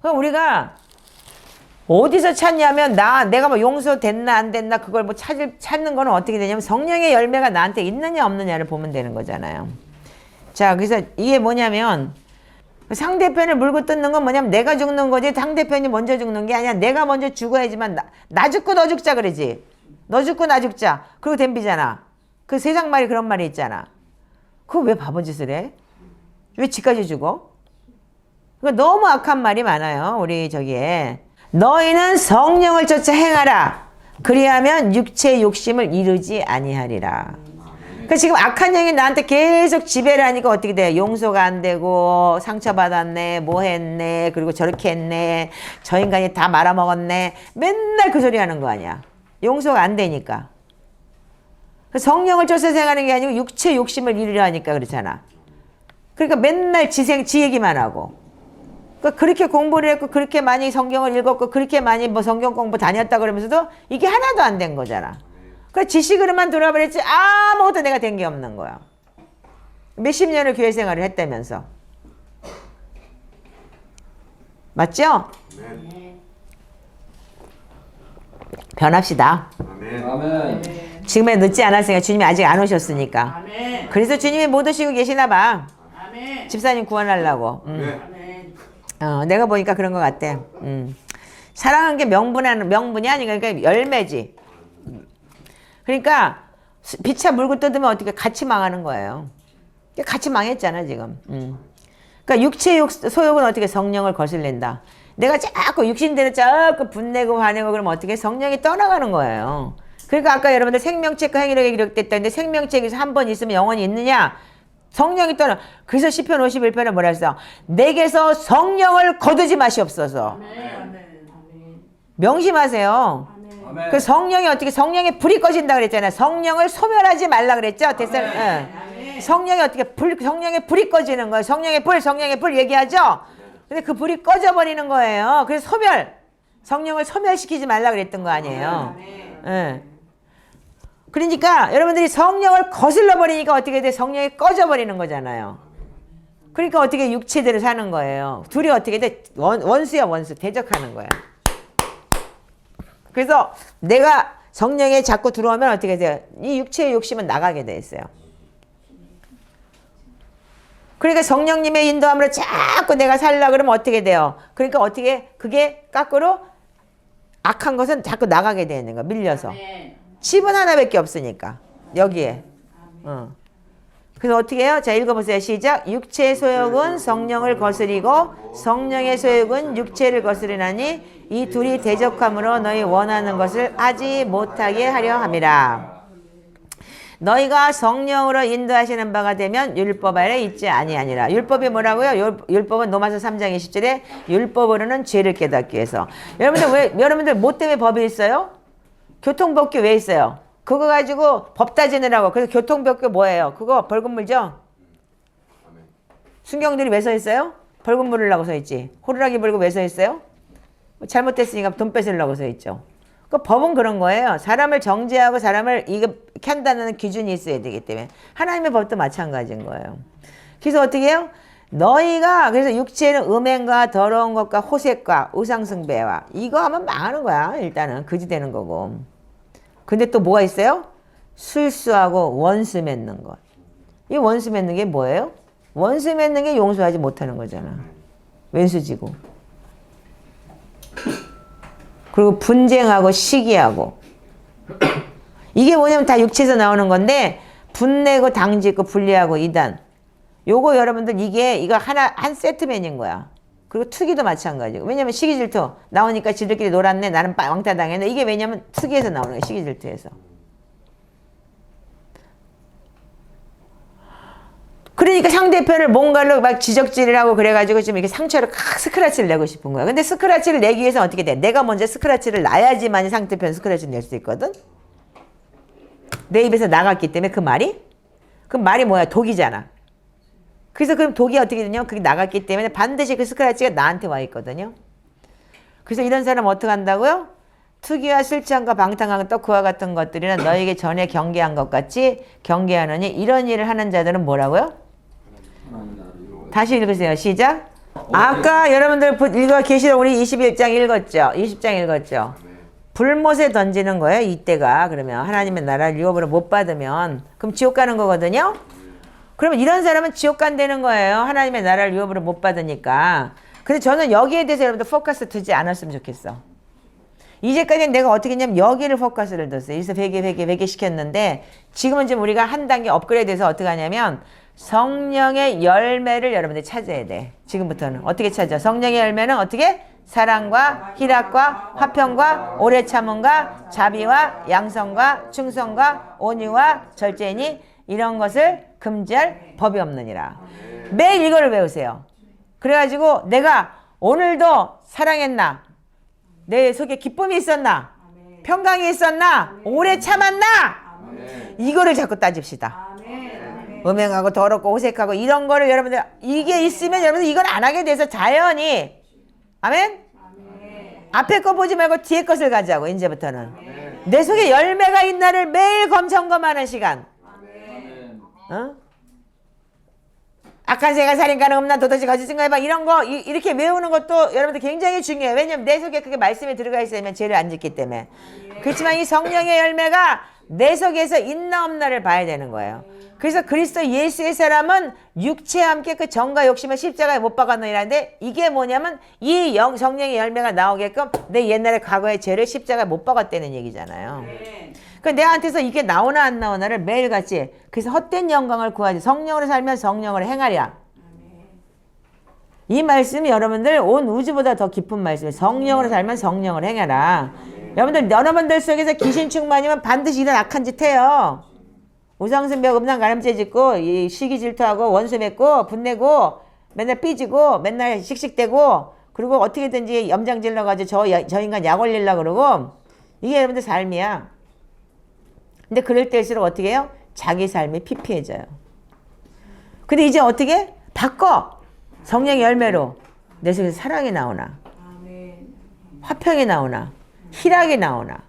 그럼 우리가 어디서 찾냐면 내가 뭐 용서됐나 안 됐나 그걸 뭐 찾는 거는 어떻게 되냐면 성령의 열매가 나한테 있느냐 없느냐를 보면 되는 거잖아요. 자, 그래서 이게 뭐냐면 상대편을 물고 뜯는 건 뭐냐면 내가 죽는 거지 상대편이 먼저 죽는 게 아니야. 내가 먼저 죽어야지만 나 죽고 너 죽자 그러지. 너 죽고 나 죽자. 그리고 덤비잖아. 그 세상 말이 그런 말이 있잖아. 그거 왜 바보짓을 해? 왜 지까지 죽어? 그러니까 너무 악한 말이 많아요. 우리 저기에. 너희는 성령을 쫓아 행하라. 그리하면 육체의 욕심을 이루지 아니하리라. 그러니까 지금 악한 영이 나한테 계속 지배를 하니까 어떻게 돼? 용서가 안 되고 상처받았네, 뭐 했네, 그리고 저렇게 했네, 저 인간이 다 말아먹었네. 맨날 그 소리 하는 거 아니야. 용서가 안 되니까. 성령을 쫓아서 생각하는 게 아니고 육체 욕심을 이루려 하니까 그렇잖아. 그러니까 맨날 지 얘기만 하고. 그러니까 그렇게 공부를 했고 그렇게 많이 성경을 읽었고 그렇게 많이 뭐 성경 공부 다녔다 그러면서도 이게 하나도 안 된 거잖아. 그 지식으로만 돌아버렸지 아무것도 내가 된 게 없는 거야. 몇십 년을 교회 생활을 했다면서. 맞죠? 아멘. 변합시다. 아멘. 지금에 늦지 않았으니까 주님이 아직 안 오셨으니까. 아멘. 그래서 주님이 못 오시고 계시나 봐. 아멘. 집사님 구원하려고. 아멘. 내가 보니까 그런 것 같아. 사랑하는 게 명분이 아니고 그러니까 열매지. 그러니까 비차 물고 뜯으면 어떻게 같이 망하는 거예요. 같이 망했잖아 지금. 그러니까 육체의 소욕은 어떻게 성령을 거슬린다. 내가 자꾸 육신대로 자꾸 분내고 화내고 그러면 어떻게 성령이 떠나가는 거예요. 그러니까 아까 여러분들 생명책과 행위력이 기록됐다는데 생명책에서 한 번 있으면 영원히 있느냐? 성령이 떠나. 그래서 시편 51편에 뭐라 했어? 내게서 성령을 거두지 마시옵소서. 명심하세요. 아멘. 그 성령이 어떻게 성령의 불이 꺼진다 그랬잖아요. 성령을 소멸하지 말라 그랬죠. 성령이 어떻게 성령의 불이 꺼지는 거예요. 성령의 불 얘기하죠. 근데 그 불이 꺼져버리는 거예요. 그래서 성령을 소멸시키지 말라 그랬던 거 아니에요. 그러니까 여러분들이 성령을 거슬러 버리니까 어떻게 돼? 성령이 꺼져버리는 거잖아요. 그러니까 어떻게 육체대로 사는 거예요. 둘이 어떻게 돼? 원수야 원수. 대적하는 거야. 그래서 내가 성령에 자꾸 들어오면 어떻게 돼요? 이 육체의 욕심은 나가게 돼 있어요. 그러니까 성령님의 인도함으로 자꾸 내가 살려고 그러면 어떻게 돼요? 그러니까 어떻게 그게 거꾸로 악한 것은 자꾸 나가게 되는 거야. 밀려서. 집은 하나밖에 없으니까 여기에. 그래서 어떻게 해요? 자, 읽어보세요. 시작. 육체의 소욕은 성령을 거스리고 성령의 소욕은 육체를 거스리나니 이 둘이 대적함으로 너희 원하는 것을 하지 못하게 하려 함이라. 너희가 성령으로 인도하시는 바가 되면 율법 아래 있지 아니하니라. 율법이 뭐라고요? 율법은 로마서 3장 20절에 율법으로는 죄를 깨닫기 위해서. 여러분들 뭐 때문에 법이 있어요? 교통법규 왜 있어요? 그거 가지고 법 따지느라고. 그래서 교통법규 뭐예요? 그거 벌금 물죠? 순경들이 왜 서 있어요? 벌금 물으려고 서 있지. 호루라기 불고 왜 서 있어요? 잘못됐으니까 돈 뺏으려고 서 있죠. 그 법은 그런 거예요. 사람을 정죄하고 사람을 한다는 기준이 있어야 되기 때문에. 하나님의 법도 마찬가지인 거예요. 그래서 어떻게 해요? 너희가 그래서 육체는 음행과 더러운 것과 호색과 우상숭배와 이거 하면 망하는 거야. 일단은 그지 되는 거고. 근데 또 뭐가 있어요? 술수하고 원수 맺는 것. 이 원수 맺는 게 뭐예요? 원수 맺는 게 용서하지 못하는 거잖아. 왼수지고. 그리고 분쟁하고 시기하고. 이게 뭐냐면 다 육체에서 나오는 건데 분내고 당짓고 분리하고 이단. 요거 여러분들 이거 한 세트맨인 거야. 그리고 투기도 마찬가지고. 왜냐면 시기 질투 나오니까 지들끼리 놀았네. 나는 왕따 당했네. 이게 왜냐면 투기에서 나오는 거야. 시기 질투에서. 그러니까 상대편을 뭔가로 막 지적질을 하고 그래가지고 지금 이렇게 상처를 스크래치를 내고 싶은 거야. 근데 스크래치를 내기 위해서 어떻게 돼? 내가 먼저 스크래치를 놔야지만 상대편 스크래치를 낼 수 있거든. 내 입에서 나갔기 때문에 그 말이 뭐야? 독이잖아. 그래서 그럼 독이 어떻게 되냐면 그게 나갔기 때문에 반드시 그 스크래치가 나한테 와 있거든요. 그래서 이런 사람 어떻게 한다고요? 투기와 술취함과 방탕한 또 그와 같은 것들이나 너에게 전에 경계한 것 같이 경계하느니 이런 일을 하는 자들은 뭐라고요? 다시 읽으세요. 시작. 아까 여러분들 계시록 우리 21장 읽었죠? 20장 읽었죠? 불못에 던지는 거예요. 이때가. 그러면 하나님의 나라를 유업으로 못 받으면 그럼 지옥 가는 거거든요. 그러면 이런 사람은 지옥 간다는 거예요. 하나님의 나라를 유업으로 못 받으니까. 근데 저는 여기에 대해서 여러분들 포커스 두지 않았으면 좋겠어. 이제까지는 내가 어떻게 했냐면 여기를 포커스를 뒀어요. 여기서 회개 시켰는데 지금은 지금 우리가 한 단계 업그레이드해서 어떻게 하냐면 성령의 열매를 여러분들이 찾아야 돼. 지금부터는 어떻게 찾아? 성령의 열매는 어떻게? 사랑과 희락과 화평과 오래 참음과 자비와 양성과 충성과 온유와 절제니 이런 것을 금지할 법이 없느니라. 매일 이거를 외우세요. 그래가지고 내가 오늘도 사랑했나? 내 속에 기쁨이 있었나? 평강이 있었나? 오래 참았나? 이거를 자꾸 따집시다. 음행하고 더럽고 호색하고 이런 거를 여러분들 이게 있으면 여러분들 이걸 안 하게 돼서 자연히 아멘? 앞에 거 보지 말고 뒤에 것을 가자고 이제부터는 내 속에 열매가 있나를 매일 점검하는 시간. 어? 악한 새가 살인가는 음란 도둑이 거짓 증거해봐 이런 거 이렇게 외우는 것도 여러분들 굉장히 중요해요. 왜냐면 내 속에 그게 말씀이 들어가 있으면 죄를 안 짓기 때문에. 그렇지만 이 성령의 열매가 내 속에서 있나 없나를 봐야 되는 거예요. 그래서 그리스도 예수의 사람은 육체와 함께 그 정과 욕심을 십자가에 못 박았느니라는데 이게 뭐냐면 이 성령의 열매가 나오게끔 내 옛날에 과거의 죄를 십자가에 못 박았다는 얘기잖아요. 그러니까 내한테서 이게 나오나 안 나오나를 매일같이 그래서 헛된 영광을 구하지 성령으로 살면 성령으로 행하랴. 이 말씀이 여러분들 온 우주보다 더 깊은 말씀이에요. 성령으로 살면 성령으로 행하라. 여러분들 속에서 귀신 충만이면 반드시 이런 악한 짓 해요. 우상숭배하고 음란 가늠죄 짓고 이 시기 질투하고 원수 맺고 분내고 맨날 삐지고 맨날 씩씩대고 그리고 어떻게든지 염장 질러가지고 저 인간 약 올리려고 그러고 이게 여러분들 삶이야. 근데 그럴 때일수록 어떻게 해요? 자기 삶이 피폐해져요. 근데 이제 어떻게? 바꿔! 성령의 열매로 내 속에서 사랑이 나오나 화평이 나오나 희락이 나오나.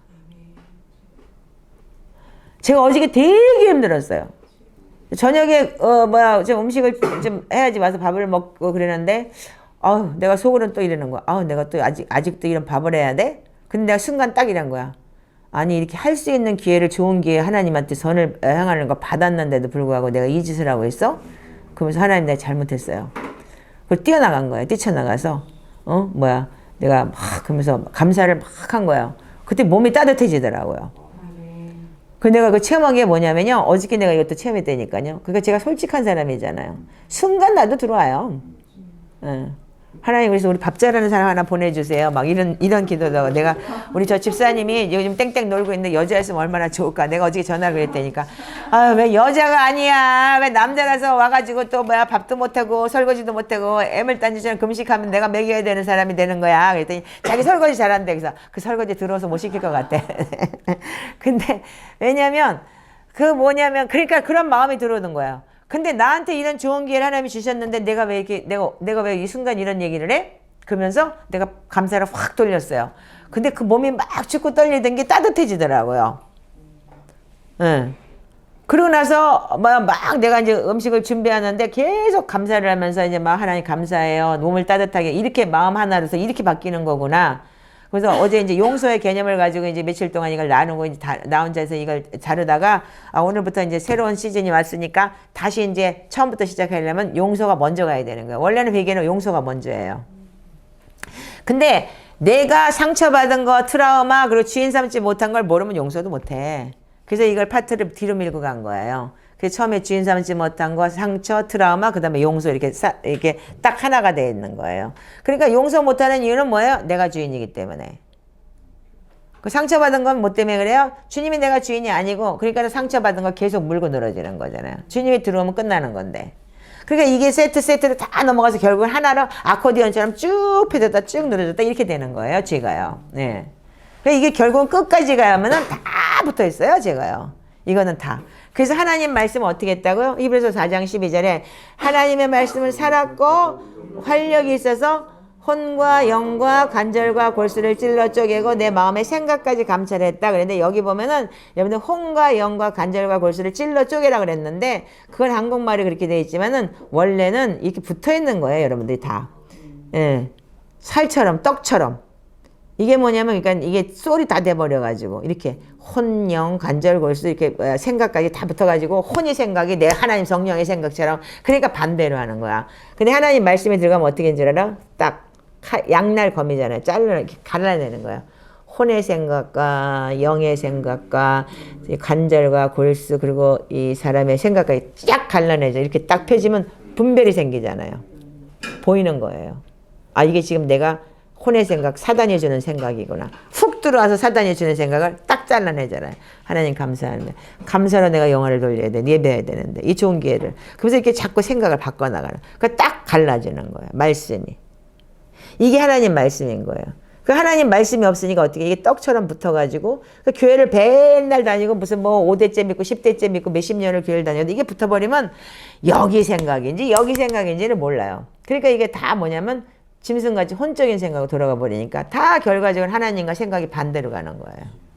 제가 어저께 되게 힘들었어요. 저녁에 좀 음식을 좀 해야지 와서 밥을 먹고 그러는데 내가 속으로는 또 이러는 거야. 내가 또 아직도 이런 밥을 해야 돼? 근데 내가 순간 딱 이런 거야. 아니 이렇게 할 수 있는 기회를 좋은 기회 하나님한테 선을 행하는 거 받았는데도 불구하고 내가 이 짓을 하고 있어? 그러면서 하나님 내가 잘못했어요. 그걸 뛰어나간 거야. 뛰쳐나가서 내가 막 그러면서 감사를 막 한 거예요. 그때 몸이 따뜻해지더라고요. 그 내가 그 체험한 게 뭐냐면요. 어저께 내가 이것도 체험했다니까요. 그러니까 제가 솔직한 사람이잖아요. 순간 나도 들어와요. 하나님 그래서 우리 밥 잘하는 사람 하나 보내주세요. 막 이런 기도도 내가 우리 저 집사님이 요즘 땡땡 놀고 있는데 여자였으면 얼마나 좋을까. 내가 어저께 전화를 그랬다니까. 왜 여자가 아니야. 왜 남자라서 와가지고 또 밥도 못하고 설거지도 못하고 애물 딴짓처럼 금식하면 내가 먹여야 되는 사람이 되는 거야. 그랬더니 자기 설거지 잘한대. 그래서 그 설거지 들어서 못 시킬 것 같대. 근데 왜냐면 그러니까 그런 마음이 들어오는 거야. 근데 나한테 이런 좋은 기회를 하나님이 주셨는데 내가 왜 이 순간 이런 얘기를 해? 그러면서 내가 감사를 확 돌렸어요. 근데 그 몸이 막 춥고 떨리던 게 따뜻해지더라고요. 그러고 나서 막 내가 이제 음식을 준비하는데 계속 감사를 하면서 이제 막 하나님 감사해요. 몸을 따뜻하게 이렇게 마음 하나로서 이렇게 바뀌는 거구나. 그래서 어제 이제 용서의 개념을 가지고 이제 며칠 동안 이걸 나누고 이제 나 혼자서 이걸 다루다가 오늘부터 이제 새로운 시즌이 왔으니까 다시 이제 처음부터 시작하려면 용서가 먼저 가야 되는 거예요. 원래는 회개는 용서가 먼저예요. 근데 내가 상처받은 거, 트라우마, 그리고 주인 삼지 못한 걸 모르면 용서도 못해. 그래서 이걸 파트를 뒤로 밀고 간 거예요. 그래서 처음에 주인 삼지 못한 거, 상처, 트라우마, 그 다음에 용서 이렇게 딱 하나가 되어 있는 거예요. 그러니까 용서 못하는 이유는 뭐예요? 내가 주인이기 때문에. 그 상처받은 건 뭐 때문에 그래요? 주님이 내가 주인이 아니고 그러니까 상처받은 거 계속 물고 늘어지는 거잖아요. 주님이 들어오면 끝나는 건데. 그러니까 이게 세트로 다 넘어가서 결국은 하나로 아코디언처럼 쭉 펴졌다 쭉 늘어졌다 이렇게 되는 거예요. 제가요. 네. 그러니까 이게 결국은 끝까지 가면은 다 붙어 있어요. 제가요. 이거는 다. 그래서 하나님 말씀은 어떻게 했다고요? 히브리서 4장 12절에 하나님의 말씀은 살았고 활력이 있어서 혼과 영과 관절과 골수를 찔러 쪼개고 내 마음의 생각까지 감찰했다. 그런데 여기 보면은 여러분들 혼과 영과 관절과 골수를 찔러 쪼개라 그랬는데 그건 한국말이 그렇게 되어 있지만은 원래는 이렇게 붙어 있는 거예요. 여러분들이 다. 예. 살처럼 떡처럼. 이게 뭐냐면 그러니까 이게 쏠이 다 돼버려가지고 이렇게 혼영 관절골수 이렇게 생각까지 다 붙어가지고 혼이 생각이 내 하나님 성령의 생각처럼 그러니까 반대로 하는 거야. 근데 하나님 말씀에 들어가면 어떻게 하는 줄 알아? 딱 양날 검이잖아요. 이렇게 갈라내는 거야. 혼의 생각과 영의 생각과 관절과 골수 그리고 이 사람의 생각까지 쫙 갈라내죠. 이렇게 딱 펴지면 분별이 생기잖아요. 보이는 거예요. 아 이게 지금 내가 혼의 생각, 사단이 주는 생각이구나. 훅 들어와서 사단이 주는 생각을 딱 잘라내잖아요. 하나님 감사합니다. 감사로 내가 영화를 돌려야 돼. 예배해야 되는데. 이 좋은 기회를. 그래서 이렇게 자꾸 생각을 바꿔나가는. 그러니까 딱 갈라지는 거예요. 말씀이. 이게 하나님 말씀인 거예요. 그 하나님 말씀이 없으니까 어떻게 이게 떡처럼 붙어가지고 그 교회를 맨날 다니고 무슨 뭐 5대째 믿고 10대째 믿고 몇십 년을 교회를 다녀도 이게 붙어버리면 여기 생각인지 여기 생각인지를 몰라요. 그러니까 이게 다 뭐냐면 짐승같이 혼적인 생각으로 돌아가 버리니까 다 결과적으로 하나님과 생각이 반대로 가는 거예요.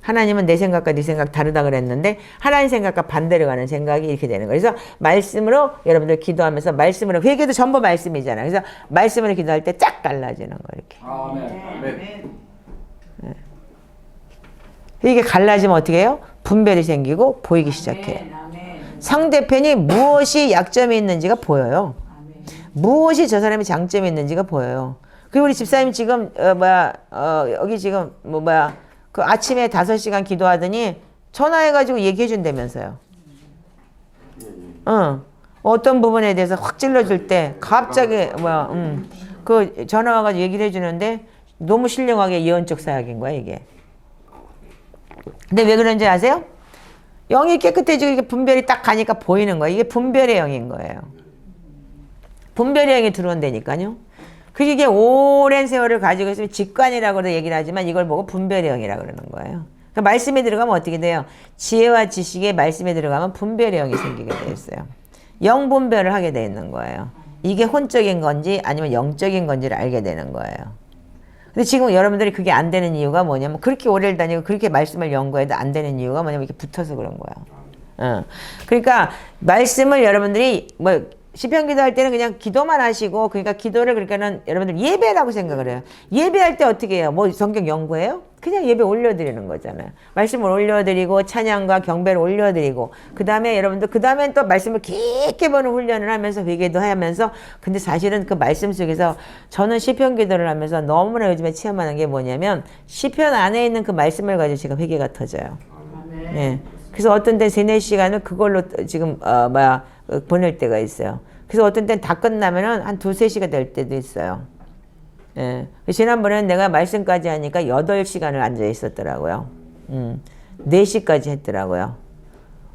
하나님은 내 생각과 네 생각 다르다 그랬는데 하나님 생각과 반대로 가는 생각이 이렇게 되는 거예요. 그래서 말씀으로 여러분들 기도하면서 말씀으로 회개도 전부 말씀이잖아요. 그래서 말씀으로 기도할 때 쫙 갈라지는 거예요. 이렇게. 아멘. 네. 이게 갈라지면 어떻게 해요? 분별이 생기고 보이기 시작해요. 상대편이 무엇이 약점이 있는지가 보여요. 무엇이 저 사람이 장점이 있는지가 보여요. 그리고 우리 집사님 지금 여기 지금 그 아침에 5시간 기도하더니 전화해가지고 얘기해 준다면서요. 어떤 부분에 대해서 확 찔러줄 때 갑자기 그 전화 와가지고 얘기를 해주는데 너무 신령하게 예언적 사역인 거야 이게. 근데 왜 그런지 아세요? 영이 깨끗해지고 이게 분별이 딱 가니까 보이는 거예요. 이게 분별의 영인 거예요. 분별의 영이 들어온다니까요. 그게 오랜 세월을 가지고 있으면 직관이라고도 얘기를 하지만 이걸 보고 분별의 영이라고 그러는 거예요. 그러니까 말씀에 들어가면 어떻게 돼요? 지혜와 지식의 말씀에 들어가면 분별의 영이 생기게 돼 있어요. 영 분별을 하게 돼 있는 거예요. 이게 혼적인 건지 아니면 영적인 건지를 알게 되는 거예요. 근데 지금 여러분들이 그게 안 되는 이유가 뭐냐면 그렇게 오래를 다니고 그렇게 말씀을 연구해도 안 되는 이유가 뭐냐면 이렇게 붙어서 그런 거예요. 그러니까 말씀을 여러분들이 시편 기도할 때는 그냥 기도만 하시고 그러니까 기도를 그러니까는 여러분들 예배라고 생각을 해요. 예배할 때 어떻게 해요? 뭐 성경 연구해요? 그냥 예배 올려드리는 거잖아요. 말씀을 올려드리고 찬양과 경배를 올려드리고 그 다음에 여러분들 그 다음엔 또 말씀을 깊게 보는 훈련을 하면서 회개도 하면서 근데 사실은 그 말씀 속에서 저는 시편 기도를 하면서 너무나 요즘에 체험하는 게 뭐냐면 시편 안에 있는 그 말씀을 가지고 제가 회개가 터져요. 네. 그래서 어떤 때 3-4시간을 그걸로 지금 보낼 때가 있어요. 그래서 어떤 때는 다 끝나면은 한 2-3시가 될 때도 있어요. 예. 지난번에는 내가 말씀까지 하니까 8시간을 앉아 있었더라고요. 4시까지 했더라고요.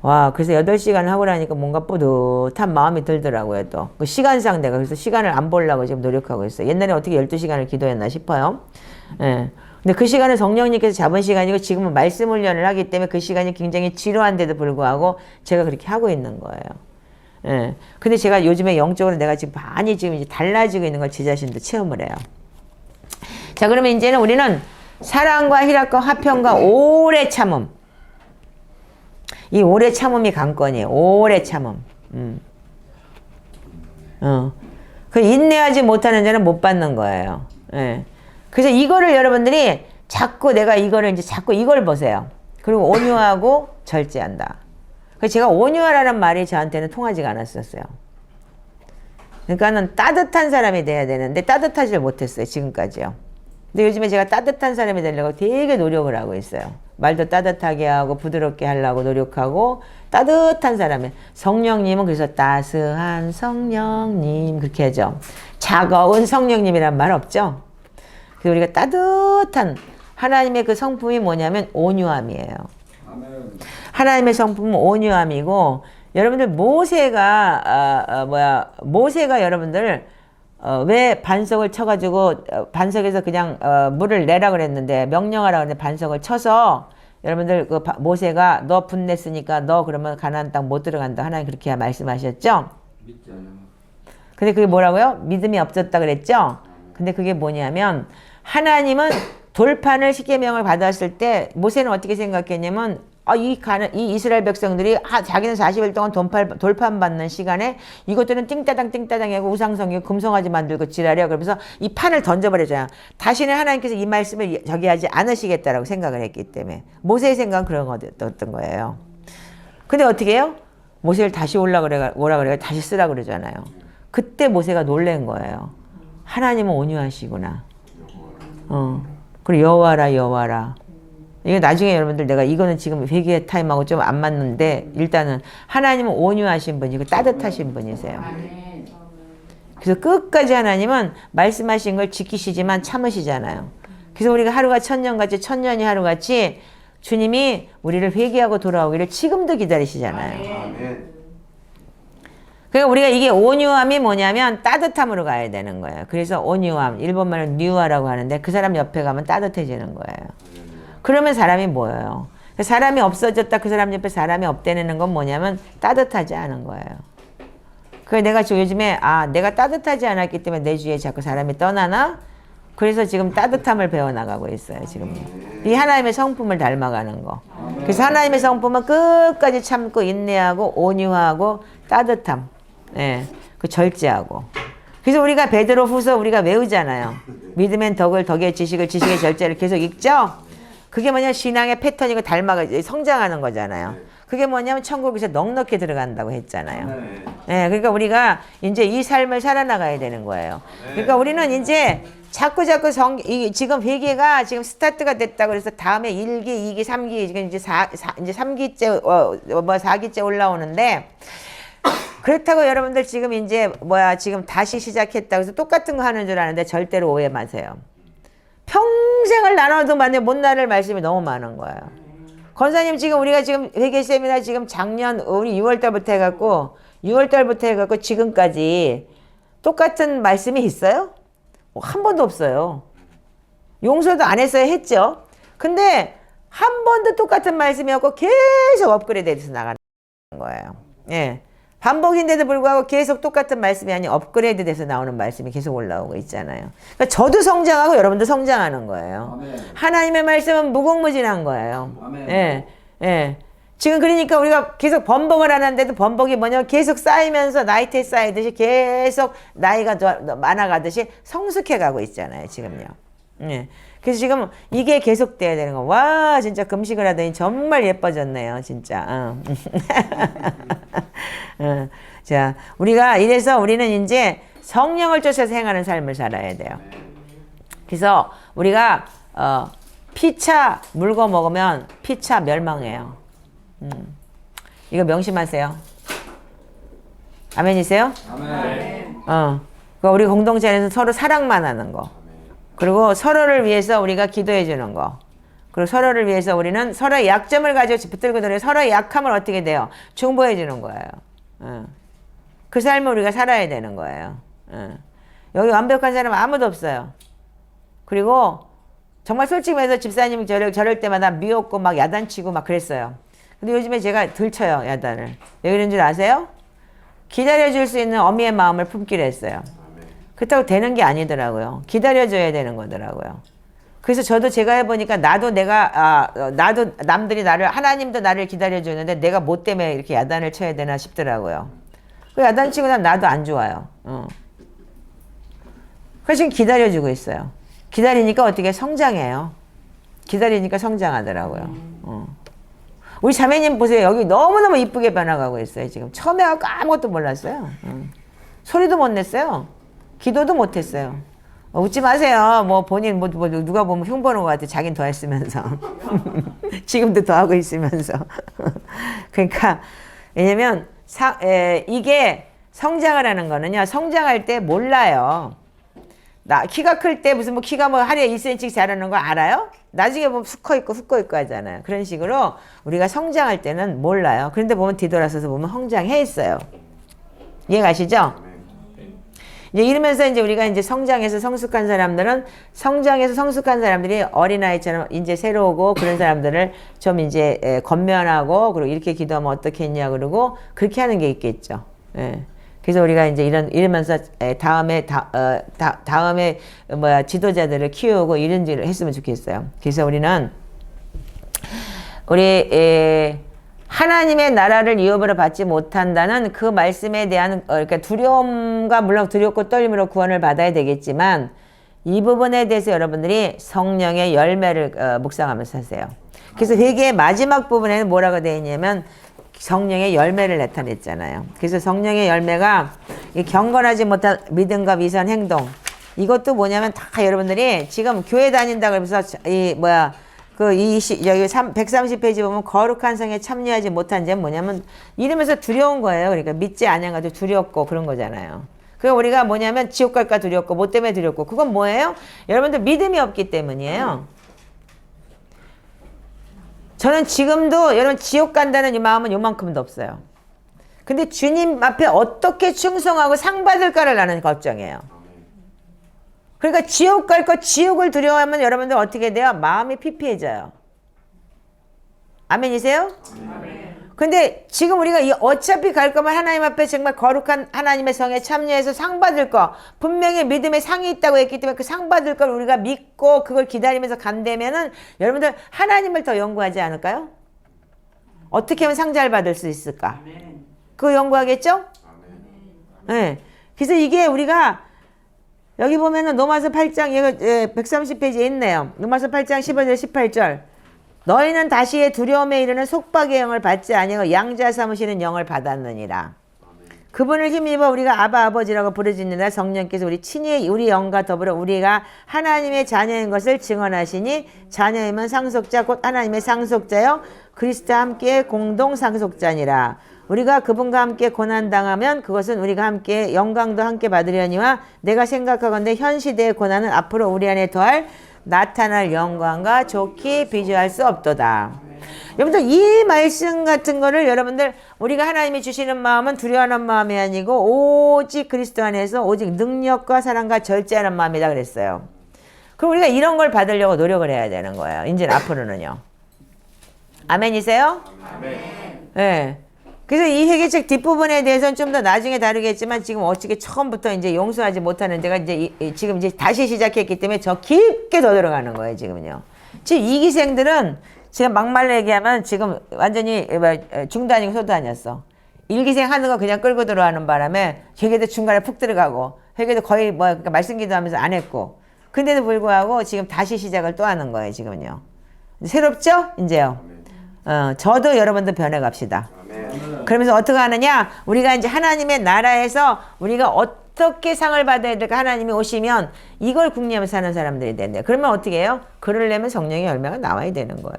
와, 그래서 8시간을 하고 나니까 뭔가 뿌듯한 마음이 들더라고요, 또. 그 시간상 내가 그래서 시간을 안 보려고 지금 노력하고 있어요. 옛날에 어떻게 12시간을 기도했나 싶어요. 예. 근데 그 시간은 성령님께서 잡은 시간이고 지금은 말씀 훈련을 하기 때문에 그 시간이 굉장히 지루한데도 불구하고 제가 그렇게 하고 있는 거예요. 예. 근데 제가 요즘에 영적으로 내가 지금 많이 지금 이제 달라지고 있는 걸 제 자신도 체험을 해요. 자, 그러면 이제는 우리는 사랑과 희락과 화평과 오래 참음. 이 오래 참음이 관건이에요. 오래 참음. 그 인내하지 못하는 자는 못 받는 거예요. 예. 그래서 이거를 여러분들이 자꾸 내가 이거를 이제 자꾸 이걸 보세요. 그리고 온유하고 절제한다. 그래서 제가 온유하라는 말이 저한테는 통하지가 않았었어요. 그러니까는 따뜻한 사람이 돼야 되는데 따뜻하지 못했어요. 지금까지요. 근데 요즘에 제가 따뜻한 사람이 되려고 되게 노력을 하고 있어요. 말도 따뜻하게 하고 부드럽게 하려고 노력하고 따뜻한 사람이 성령님은 그래서 따스한 성령님 그렇게 하죠. 차가운 성령님이란 말 없죠. 그래서 우리가 따뜻한 하나님의 그 성품이 뭐냐면 온유함이에요. 아멘. 하나님의 성품은 온유함이고 여러분들 모세가 여러분들 왜 반석을 쳐가지고 반석에서 그냥 물을 내라 그랬는데 명령하라 그랬는데 반석을 쳐서 여러분들 그 모세가 너 분냈으니까 너 그러면 가나안 땅 못 들어간다 하나님 그렇게 말씀하셨죠? 믿지 않아. 근데 그게 뭐라고요? 믿음이 없었다 그랬죠? 근데 그게 뭐냐면 하나님은 돌판을 십계명을 받았을 때 모세는 어떻게 생각했냐면 이 이스라엘 백성들이 자기는 40일 동안 돌판받는 시간에 이것들은 띵따당 하고 우상성이고 금송아지 만들고 지랄이야. 그러면서 이 판을 던져버려줘요. 다시는 하나님께서 이 말씀을 저기 하지 않으시겠다라고 생각을 했기 때문에 모세의 생각은 그런 거였던 거예요. 근데 어떻게 해요? 모세를 다시 오라 그래 다시 쓰라 그러잖아요. 그때 모세가 놀란 거예요. 하나님은 온유하시구나. 그리고 여호와라. 이게 나중에 여러분들 내가 이거는 지금 회개 타임하고 좀 안 맞는데 일단은 하나님은 온유하신 분이고 따뜻하신 분이세요. 그래서 끝까지 하나님은 말씀하신 걸 지키시지만 참으시잖아요. 그래서 우리가 하루가 천년같이 천년이 하루같이 주님이 우리를 회개하고 돌아오기를 지금도 기다리시잖아요. 그러니까 우리가 이게 온유함이 뭐냐면 따뜻함으로 가야 되는 거예요. 그래서 온유함, 일본말로 뉴아라고 하는데 그 사람 옆에 가면 따뜻해지는 거예요. 그러면 사람이 뭐예요? 사람이 없어졌다 그 사람 옆에 사람이 없다는 건 뭐냐면 따뜻하지 않은 거예요. 그래서 내가 요즘에 내가 따뜻하지 않았기 때문에 내 주위에 자꾸 사람이 떠나나? 그래서 지금 따뜻함을 배워나가고 있어요. 지금 이 하나님의 성품을 닮아가는 거. 그래서 하나님의 성품은 끝까지 참고 인내하고 온유하고 따뜻함, 그 절제하고. 그래서 우리가 베드로후서 우리가 외우잖아요. 믿음엔 덕을, 덕의 지식을, 지식의 절제를 계속 읽죠. 그게 뭐냐면 신앙의 패턴이고 닮아가 성장하는 거잖아요. 그게 뭐냐면 천국에서 넉넉히 들어간다고 했잖아요. 그러니까 우리가 이제 이 삶을 살아나가야 되는 거예요. 그러니까 우리는 이제 자꾸 지금 회개가 지금 스타트가 됐다 그래서 다음에 1기, 2기, 3기 지금 이제 3기째 4기째 올라오는데 그렇다고 여러분들 지금 이제 지금 다시 시작했다고 해서 똑같은 거 하는 줄 아는데 절대로 오해 마세요. 평생을 나눠도 못 나눌 말씀이 너무 많은 거예요. 권사님 지금 우리가 지금 회개 세미나 지금 작년 우리 6월달부터 해갖고 지금까지 똑같은 말씀이 있어요? 한 번도 없어요. 용서도 안 했어요. 했죠. 근데 한 번도 똑같은 말씀이었고 계속 업그레이드돼서 나가는 거예요. 반복인데도 불구하고 계속 똑같은 말씀이 아닌 업그레이드 돼서 나오는 말씀이 계속 올라오고 있잖아요. 그러니까 저도 성장하고 여러분도 성장하는 거예요. 아멘. 하나님의 말씀은 무궁무진한 거예요. 지금 그러니까 우리가 계속 번복을 하는데도 번복이 뭐냐면 계속 쌓이면서 나이테 쌓이듯이 계속 나이가 많아가듯이 성숙해가고 있잖아요. 지금요. 그래서 지금 이게 계속돼야 되는 거. 와 진짜 금식을 하더니 정말 예뻐졌네요. 진짜. 자, 이래서 우리는 이제 성령을 쫓아서 행하는 삶을 살아야 돼요. 그래서 우리가 피차 물고 먹으면 피차 멸망해요. 이거 명심하세요. 아멘이세요? 아멘. 그러니까 우리 공동체 안에서 서로 사랑만 하는 거. 그리고 서로를 위해서 우리가 기도해 주는 거. 그리고 서로를 위해서 우리는 서로의 약점을 가지고 붙들고 들어 서로의 약함을 어떻게 돼요? 중보해 주는 거예요. 그 삶을 우리가 살아야 되는 거예요. 여기 완벽한 사람은 아무도 없어요. 그리고 정말 솔직히 말해서 집사님 저럴 때마다 미웠고 막 야단치고 막 그랬어요. 근데 요즘에 제가 덜 쳐요, 야단을. 왜 그런 줄 아세요? 기다려줄 수 있는 어미의 마음을 품기로 했어요. 그렇다고 되는 게 아니더라고요. 기다려줘야 되는 거더라고요. 그래서 저도 제가 해보니까 나도 남들이 하나님도 나를 기다려주는데 내가 뭐 때문에 이렇게 야단을 쳐야 되나 싶더라고요. 그 야단 치고 나면 나도 안 좋아요. 그래서 지금 기다려주고 있어요. 기다리니까 어떻게 성장해요. 기다리니까 성장하더라고요. 우리 자매님 보세요. 여기 너무너무 이쁘게 변화가고 있어요. 지금 처음에 아무것도 몰랐어요. 소리도 못 냈어요. 기도도 못 했어요. 웃지 마세요. 본인 누가 보면 흉보는 것 같아. 자긴 더 했으면서. 지금도 더 하고 있으면서. 그러니까 왜냐면 이게 성장을 하는 거는요. 성장할 때 몰라요. 키가 클 때 무슨 키가 하루에 1cm 자라는 거 알아요? 나중에 보면 훅 커 있고 하잖아요. 그런 식으로 우리가 성장할 때는 몰라요. 그런데 보면 뒤돌아서서 보면 성장해 있어요. 이해가시죠? 이제 이러면서 이제 우리가 이제 성장해서 성숙한 사람들은 성장해서 성숙한 사람들이 어린아이처럼 이제 새로우고 그런 사람들을 좀 이제 건면하고 그리고 이렇게 기도하면 어떻겠냐 그러고 그렇게 하는 게 있겠죠. 그래서 우리가 이제 이러면서 다음에 지도자들을 키우고 이런 일을 했으면 좋겠어요. 그래서 우리는 우리 하나님의 나라를 유업으로 받지 못한다는 그 말씀에 대한 그러니까 두려움과 물론 두렵고 떨림으로 구원을 받아야 되겠지만 이 부분에 대해서 여러분들이 성령의 열매를 묵상하면서 하세요. 그래서 회개의 마지막 부분에는 뭐라고 되어 있냐면 성령의 열매를 나타냈잖아요. 그래서 성령의 열매가 이 경건하지 못한 믿음과 위선 행동, 이것도 뭐냐면 다 여러분들이 지금 교회 다닌다 그러면서 여기 130페이지 보면 거룩한 성에 참여하지 못한 점은 뭐냐면 이러면서 두려운 거예요. 그러니까 믿지 않아가지고 두렵고 그런 거잖아요. 그러니까 우리가 뭐냐면 지옥 갈까 두렵고 뭐 때문에 두렵고 그건 뭐예요? 여러분들 믿음이 없기 때문이에요. 저는 지금도 여러분 지옥 간다는 이 마음은 요만큼도 없어요. 근데 주님 앞에 어떻게 충성하고 상 받을까를 나는 걱정이에요. 그러니까 지옥 갈 거 지옥을 두려워하면 여러분들 어떻게 돼요? 마음이 피폐해져요. 아멘이세요? 아멘. 근데 지금 우리가 어차피 갈 거면 하나님 앞에 정말 거룩한 하나님의 성에 참여해서 상 받을 거, 분명히 믿음의 상이 있다고 했기 때문에 그 상 받을 걸 우리가 믿고 그걸 기다리면서 간다면은 여러분들 하나님을 더 연구하지 않을까요? 어떻게 하면 상 잘 받을 수 있을까? 그거 연구하겠죠? 네. 그래서 이게 우리가 여기 보면은 로마서 8장 130페이지에 있네요. 로마서 8장 15절 18절. 너희는 다시의 두려움에 이르는 속박의 영을 받지 아니하고 양자 삼으시는 영을 받았느니라. 그분을 힘입어 우리가 아바 아버지라고 부르짖느라 성령께서 우리 친히 우리 영과 더불어 우리가 하나님의 자녀인 것을 증언하시니 자녀이면 상속자 곧 하나님의 상속자여 그리스도와 함께 공동 상속자니라. 우리가 그분과 함께 고난당하면 그것은 우리가 함께 영광도 함께 받으려니와 내가 생각하건대 현 시대의 고난은 앞으로 우리 안에 더할 나타날 영광과 좋게 비교할 수 없도다. 여러분들 이 말씀 같은 거를 여러분들 우리가 하나님이 주시는 마음은 두려워하는 마음이 아니고 오직 그리스도 안에서 오직 능력과 사랑과 절제하는 마음이다 그랬어요. 그럼 우리가 이런 걸 받으려고 노력을 해야 되는 거예요. 이제 앞으로는요. 아멘이세요? 아멘. 네. 그래서 이 회개책 뒷부분에 대해서는 좀 더 나중에 다루겠지만 지금 어떻게 처음부터 이제 용서하지 못하는 데가 지금 이제 다시 시작했기 때문에 저 깊게 더 들어가는 거예요, 지금은요. 지금 이기생들은 제가 막말로 얘기하면 지금 완전히 중단이고 소단이었어. 일기생 하는 거 그냥 끌고 들어가는 바람에 회개도 중간에 푹 들어가고 회개도 거의 그러니까 말씀 기도하면서 안 했고 근데도 불구하고 지금 다시 시작을 또 하는 거예요, 지금은요. 새롭죠? 이제요. 저도 여러분들 변해갑시다. 그러면서 어떻게 하느냐? 우리가 이제 하나님의 나라에서 우리가 어떻게 상을 받아야 될까? 하나님이 오시면 이걸 궁리하면서 사는 사람들이 된대요. 그러면 어떻게 해요? 그러려면 성령의 열매가 나와야 되는 거예요.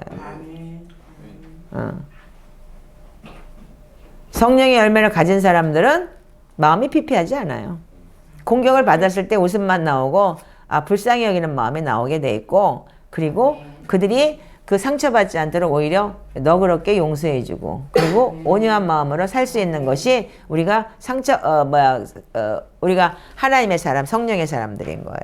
성령의 열매를 가진 사람들은 마음이 피폐하지 않아요. 공격을 받았을 때 웃음만 나오고 불쌍히 여기는 마음이 나오게 돼 있고 그리고 그들이 그 상처받지 않도록 오히려 너그럽게 용서해주고 그리고 온유한 마음으로 살 수 있는 것이 우리가 우리가 하나님의 사람, 성령의 사람들인 거예요.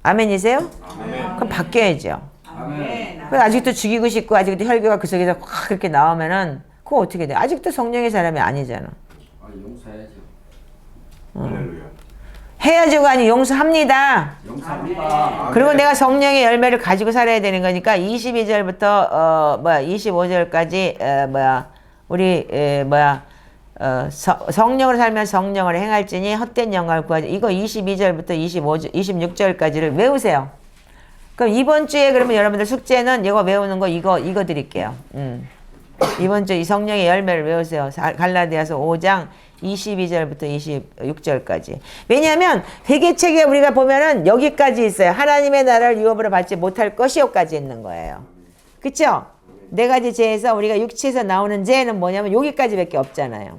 아멘이세요? 아멘. 그럼 바뀌어야죠. 아멘. 아직도 죽이고 싶고 아직도 혈기가 그 속에서 확 그렇게 나오면은 그거 어떻게 돼? 아직도 성령의 사람이 아니잖아. 용서해야죠. 할렐루야. 해야지가 아니 용서합니다. 용서합니다. 그리고 내가 성령의 열매를 가지고 살아야 되는 거니까 22절부터 25절까지 성령으로 살면 성령을 행할지니 헛된 영광을 구하지. 이거 22절부터 26절까지를 외우세요. 그럼 이번 주에 그러면 여러분들 숙제는 이거 외우는 거 이거 드릴게요. 이번 주 이 성령의 열매를 외우세요. 갈라디아서 5장 22절부터 26절까지. 왜냐하면 회개책에 우리가 보면은 여기까지 있어요. 하나님의 나라를 유업으로 받지 못할 것이요까지 있는 거예요. 그쵸? 네 가지 죄에서 우리가 육체에서 나오는 죄는 뭐냐면 여기까지밖에 없잖아요.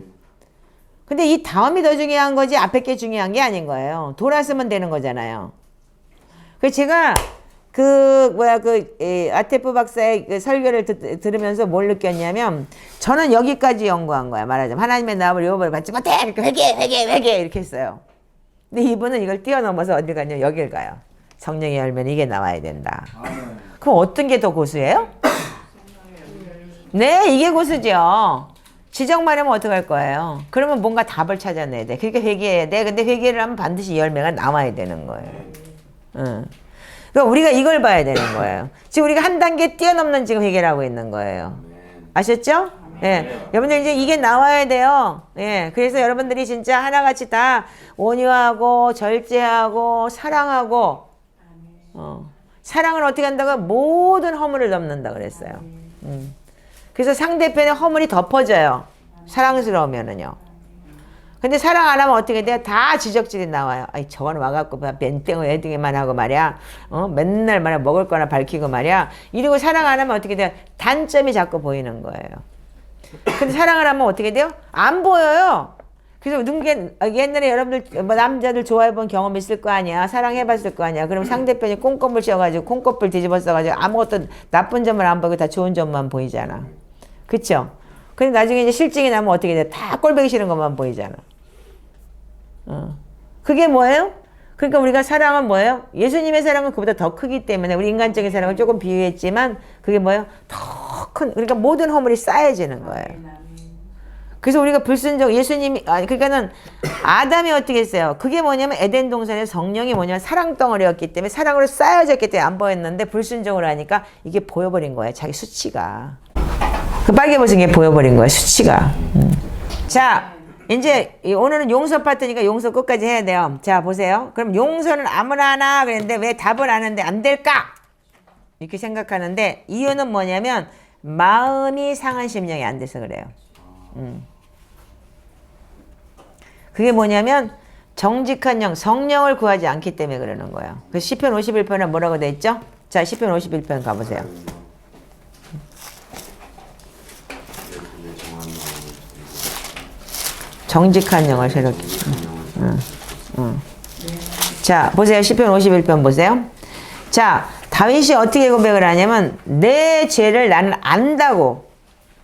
근데 이 다음이 더 중요한 거지 앞에 게 중요한 게 아닌 거예요. 돌아서면 되는 거잖아요. 그래서 제가 아테프 박사의 그 설교를 들으면서 뭘 느꼈냐면, 저는 여기까지 연구한 거야, 말하자면. 하나님의 나음을 유업을 받지 못해! 이렇게 회개! 이렇게 했어요. 근데 이분은 이걸 뛰어넘어서 어디 가냐, 여길 가요. 성령의 열매는 이게 나와야 된다. 그럼 어떤 게 더 고수예요? 네, 이게 고수죠. 지적만 하면 어떡할 거예요? 그러면 뭔가 답을 찾아내야 돼. 그러니까 회개해야 돼. 근데 회개를 하면 반드시 열매가 나와야 되는 거예요. 그러니까 우리가 이걸 봐야 되는 거예요. 지금 우리가 한 단계 뛰어넘는 지금 해결하고 있는 거예요. 아셨죠? 예. 여러분들 이제 이게 나와야 돼요. 예. 그래서 여러분들이 진짜 하나같이 다 온유하고 절제하고 사랑하고, 사랑을 어떻게 한다고? 모든 허물을 덮는다 그랬어요. 그래서 상대편의 허물이 덮어져요. 사랑스러우면은요. 근데 사랑 안 하면 어떻게 돼요? 다 지적질이 나와요. 아이, 저건 와갖고 벤땡을 애등에만 하고 말이야. 맨날 말이야. 먹을 거나 밝히고 말이야. 이러고 사랑 안 하면 어떻게 돼요? 단점이 자꾸 보이는 거예요. 근데 사랑을 하면 어떻게 돼요? 안 보여요. 그래서 옛날에 여러분들 남자들 좋아해본 경험 있을 거 아니야. 사랑해봤을 거 아니야. 그럼 상대편이 콩껍을 씌워가지고 콩껍을 뒤집어 써가지고 아무것도 나쁜 점을 안 보고 다 좋은 점만 보이잖아. 그쵸? 근데 나중에 이제 실증이 나면 어떻게 돼? 다 꼴보기 싫은 것만 보이잖아. 그게 뭐예요? 그러니까 우리가 사랑은 뭐예요? 예수님의 사랑은 그보다 더 크기 때문에 우리 인간적인 사랑을 조금 비유했지만 그게 뭐예요? 더 큰, 그러니까 모든 허물이 쌓여지는 거예요. 그래서 우리가 불순종, 예수님이, 그러니까는 아담이 어떻게 했어요? 그게 뭐냐면 에덴 동산의 성령이 뭐냐면 사랑 덩어리였기 때문에 사랑으로 쌓여졌기 때문에 안 보였는데 불순종을 하니까 이게 보여버린 거예요. 자기 수치가. 그 빨개벗은 게 보여버린 거예요. 수치가. 자, 이제 오늘은 용서 파트니까 용서 끝까지 해야 돼요. 자, 보세요. 그럼 용서는 아무나 하나 그랬는데 왜 답을 아는데 안 될까? 이렇게 생각하는데 이유는 뭐냐면 마음이 상한 심령이 안 돼서 그래요. 그게 뭐냐면 정직한 영, 성령을 구하지 않기 때문에 그러는 거예요. 그래서 시편 51편에 뭐라고 돼 있죠? 자, 시편 51편 가보세요. 정직한 영을 새롭게. 자, 보세요. 시편 51편 보세요. 자, 다윗이 어떻게 고백을 하냐면 내 죄를 나는 안다고.